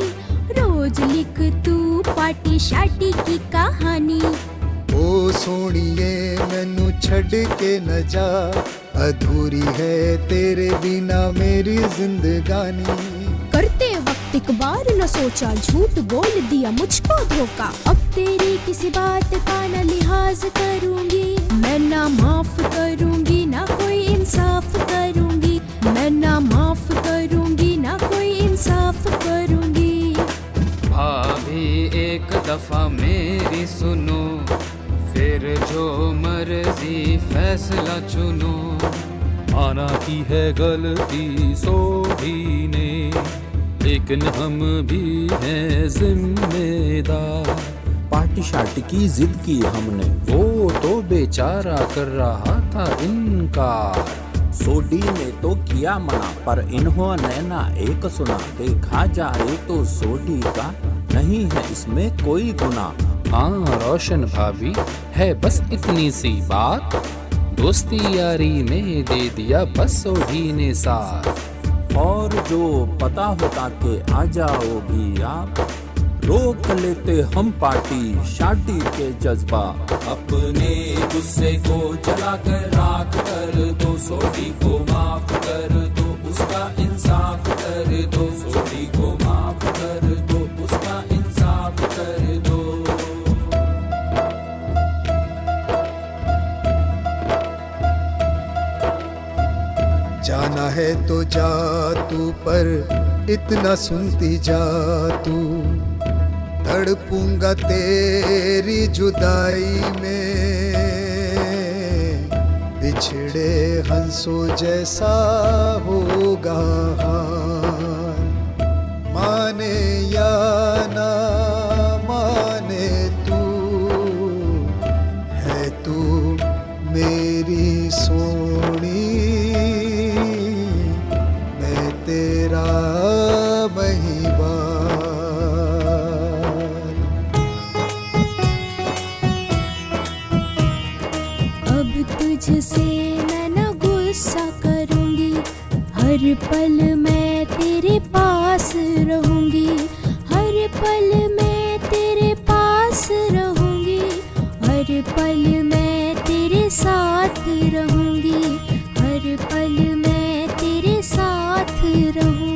रोज लिख तू पार्टी शार्टी की कहानी। ओ सोनिए मैनू छड़ के न जा, अधूरी है तेरे बिना मेरी जिंदगानी। करते वक्त एक बार न सोचा, झूठ बोल दिया मुझको धोखा, अब तेरी किसी बात का न लिहाज करूंगी, मैं ना माफ करूंगी ना कोई इंसाफ करूंगी, मैं ना माफ करूंगी ना कोई इंसाफ करूंगी। भाभी एक दफा मेरी सुनो, फिर जो मर्जी फैसला चुनो। माना की है गलती सोढ़ी ने, लेकिन हम भी हैं जिम्मेदार। पार्टी शार्टी की जिद की हमने, वो तो बेचारा कर रहा था इनकार। सोडी ने तो किया मना, पर इन्होंने ना एक सुना। देखा जाए तो सोडी का नहीं है इसमें कोई गुनाह। हाँ रोशन भाभी, है बस इतनी सी बात, दोस्ती यारी में दे दिया बस सोडी ने साथ। और जो पता होता के आ जाओगी आप, रोक लेते हम पार्टी शार्टी के जज्बा। अपने गुस्से को जला कर राख कर दो, सोडी को माफ कर दो, उसका इंसाफ कर दो। सोडी को माफ कर दो, उसका इंसाफ कर दो। जाना है तो जा तू, पर इतना सुनती जा तू। तड़पूंगा तेरी जुदाई में, बिछड़े हंसों जैसा होगा हाल। माने या ना माने तू, है तू मेरी सोनी, मैं तेरा महिबा। तुझसे मैं न गुस्सा करूंगी, हर पल मैं तेरे पास रहूंगी, हर पल मैं तेरे पास रहूंगी, हर पल मैं तेरे साथ रहूंगी, हर पल मैं तेरे साथ रहूंगी।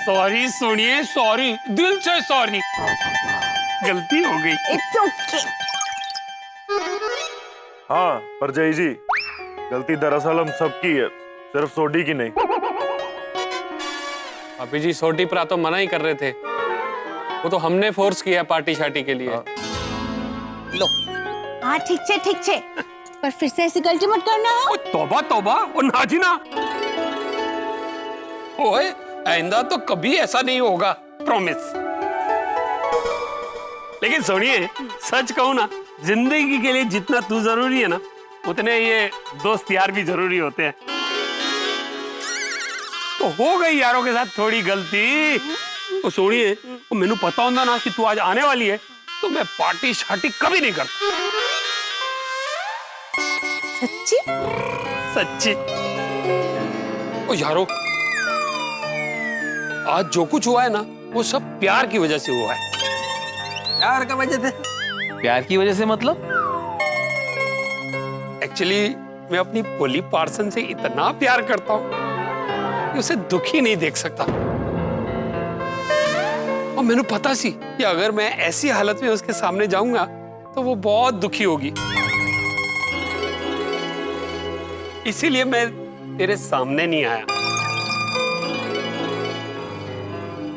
सॉरी सुनिए, सॉरी, दिल से सॉरी, गलती हो गई। It's okay. हाँ पर जय जी, गलती दरअसल हम सबकी है, सिर्फ सोडी की नहीं। अभी जी सोडी पर तो मना ही कर रहे थे, वो तो हमने फोर्स किया पार्टी शार्टी के लिए। लो हाँ ठीक छे, पर फिर से ऐसी गलती मत करना। तौबा तौबा, वो नाजिना, ओए आइंदा तो कभी ऐसा नहीं होगा, प्रॉमिस। लेकिन सुनिए, सच कहूं ना, जिंदगी के लिए जितना तू जरूरी है ना, उतने ये दोस्त यार भी जरूरी होते हैं। तो हो गई यारों के साथ थोड़ी गलती, तो सोनिए, तो मैंने पता होता ना कि तू आज आने वाली है तो मैं पार्टी शार्टी कभी नहीं करता। सच्ची? सच्ची। ओ यारो, आज जो कुछ हुआ है ना वो सब प्यार की वजह से हुआ है। प्यार की वजह से? प्यार की वजह से मतलब? एक्चुअली मैं अपनी पोली पार्सन से इतना प्यार करता हूँ कि उसे दुखी नहीं देख सकता। और मैंने पता सी कि अगर मैं ऐसी हालत में उसके सामने जाऊंगा तो वो बहुत दुखी होगी। इसीलिए मैं तेरे सामने नहीं आया।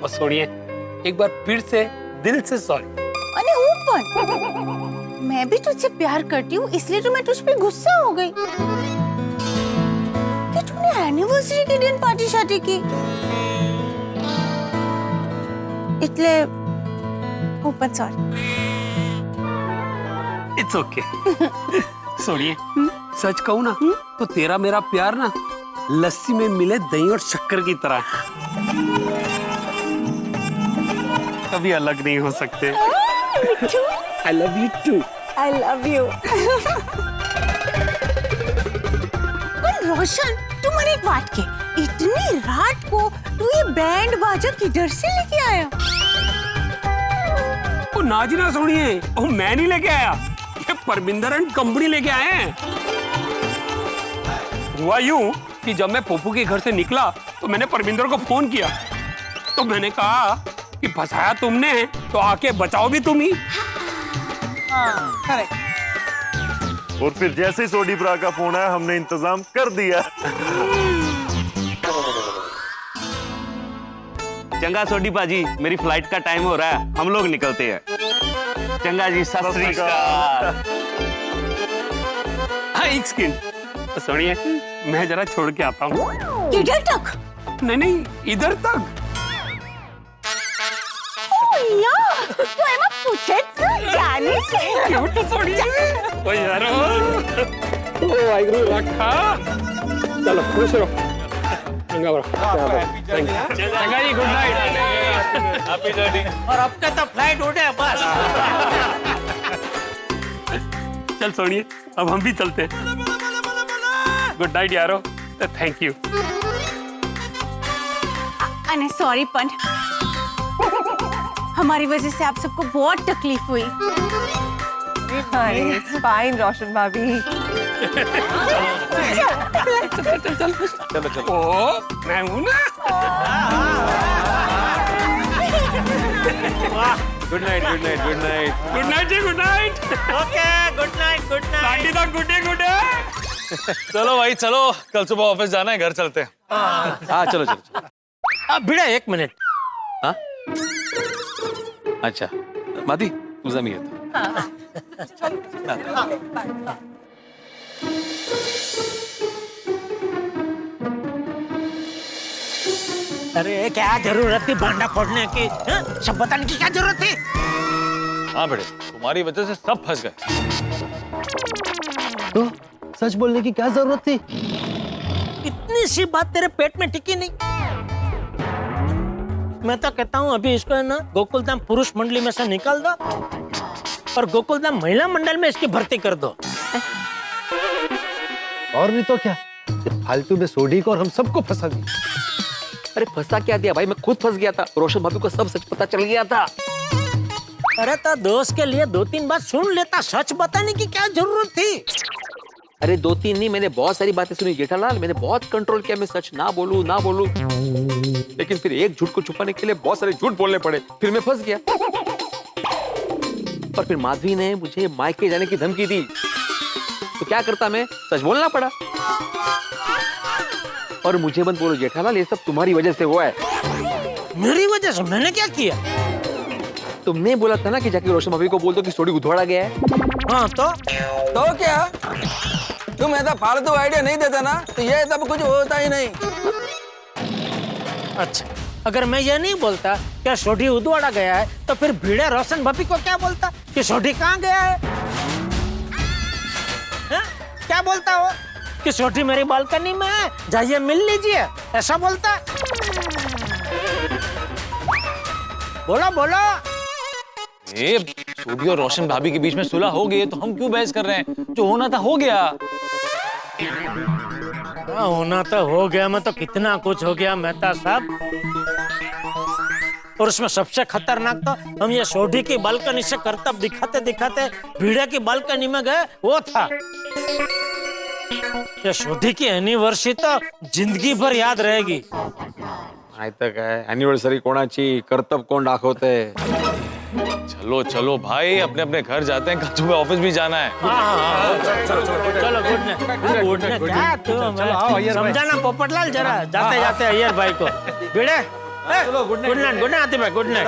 और सुनिए, एक बार फिर से दिल से सॉरी। अरे हूँ पण, मैं भी तुझसे प्यार करती हूँ, इसलिए तो मैं तुझ पे गुस्सा हो गई कि तूने एनिवर्सरी के दिन पार्टी शार्टी की। इसलिए ओपन सॉरी। It's okay. सुनिए, सच कहूँ ना तो तेरा मेरा प्यार ना लस्सी में मिले दही और शक्कर की तरह है। कभी अलग नहीं हो सकते। I love you too. I love you. पर रोशन, तुम मेरी एक बात के, इतनी रात को तू ये बैंड बाजा किधर से लेके आया? वो नाजना सुनिए, वो मैं नहीं लेके आया, ये परमिंदर एंड कंपनी लेके आए हैं। हुआ यूं कि जब मैं पोपू के घर से निकला तो मैंने परमिंदर को फोन किया, तो मैंने कहा कि फंसाया तुमने तो आके बचाओ भी तुम ही। करेक्ट। और फिर जैसे ही सोडी ब्रा का फोन आया हमने इंतजाम कर दिया। चंगा सोडी पाजी, मेरी फ्लाइट का टाइम हो रहा है, हम लोग निकलते हैं। चंगा जी, सत श्री अकाल। हाँ, एक सेकंड सुनिए, मैं जरा छोड़ के आता हूँ। किधर तक? नहीं, इधर तक। तो एमा पूछे तो जाने से। क्यों तो सोनिए? ओ यारो, ओ वाहिगुरु रखा। चलो खुश रहो। चंगा ब्रो। चंगा जी, गुड नाइट। Happy journey. और अब का तो फ्लाइट उड़े बस। चल सोनिए, अब हम भी चलते हैं। गुड नाइट यारो, थैंक यू। अने सॉरी पण, हमारी वजह से आप सबको बहुत तकलीफ हुई। इट्स फाइन रोशन भाभी। चलो। ओ, मैं हूँ ना। Good night, good night, good night. Good night ji, good night. Okay, good night, good night. Good day, good day. चलो भाई चलो, कल सुबह ऑफिस जाना है, घर चलते हैं। हाँ चलो चलो। अब भिड़ा एक मिनिट। हाँ अच्छा, मादी तुझा मी येतो। अरे क्या जरूरत थी भांडा फोड़ने की? सब बताने की क्या जरूरत थी? हाँ बेटे, तुम्हारी वजह से सब फंस गए। तो सच बोलने की क्या जरूरत थी? इतनी सी बात तेरे पेट में टिकी नहीं। मैं तो कहता हूँ अभी इसको है ना गोकुलधाम पुरुष मंडली में से निकाल दो और गोकुलधाम महिला मंडल में इसकी भर्ती कर दो। और नहीं तो क्या, फालतू में सोडी को और हम सबको फंसा दिया। अरे फंसा क्या दिया भाई, मैं खुद फंस गया था। रोशन भाभी को सब सच पता चल गया था। अरे तो दोस्त के लिए 2-3 बात सुन लेता, सच बताने की क्या जरूरत थी? अरे 2-3 नहीं, मैंने बहुत सारी बातें सुनी जेठालाल, मैंने बहुत कंट्रोल किया, मैं सच ना बोलूं, लेकिन फिर एक झूठ को छुपाने के लिए बहुत सारे झूठ बोलने पड़े, फिर मैं फंस गया। और फिर माधवी ने मुझे मायके जाने की धमकी दी, तो क्या करता मैं, सच बोलना पड़ा। और मुझे मत बोलो जेठालाल, ये सब तुम्हारी वजह से हुआ है। मेरी वजह से? मैंने क्या किया? तुमने बोला था ना कि जाके रोशन भाभी को बोल दो कि सोडी उधवाड़ा गया है। हाँ तो क्या तुम ऐसा फालतू आइडिया नहीं देता ना तो ये सब कुछ होता ही नहीं। अच्छा, अगर मैं ये नहीं बोलता क्या सोडी उधवाड़ा गया है, तो फिर भिड़े रोशन भाभी को क्या बोलता कि सोडी कहाँ गया है? क्या बोलता हो कि सोडी मेरी बालकनी में है, जाइए मिल लीजिए, ऐसा बोलता? बोलो बोलो। ए, सोडी और रोशन भाभी के बीच में सुलह हो गई है तो हम क्यों बहस कर रहे हैं? जो होना था हो गया। होना तो हो गया, मैं तो कितना कुछ हो गया मेहता साहब। और उसमें सबसे खतरनाक तो हम ये सोडी की बालकनी से करतब दिखाते दिखाते भीड़े की बालकनी में गए, वो था। ये सोडी की एनिवर्सरी तो जिंदगी भर याद रहेगी। एनिवर्सरी कोणाची, कर्तव्य कोण दाखवते? चलो चलो भाई, अपने अपने घर जाते हैं, कल सुबह ऑफिस भी जाना है। चलो गुड नाइट। गुड नाइट क्या तुम समझाना पोपटलाल जरा, जाते जाते अय्यर भाई को। भिड़े गुड नाइट आतिफ भाई, गुड नाइट।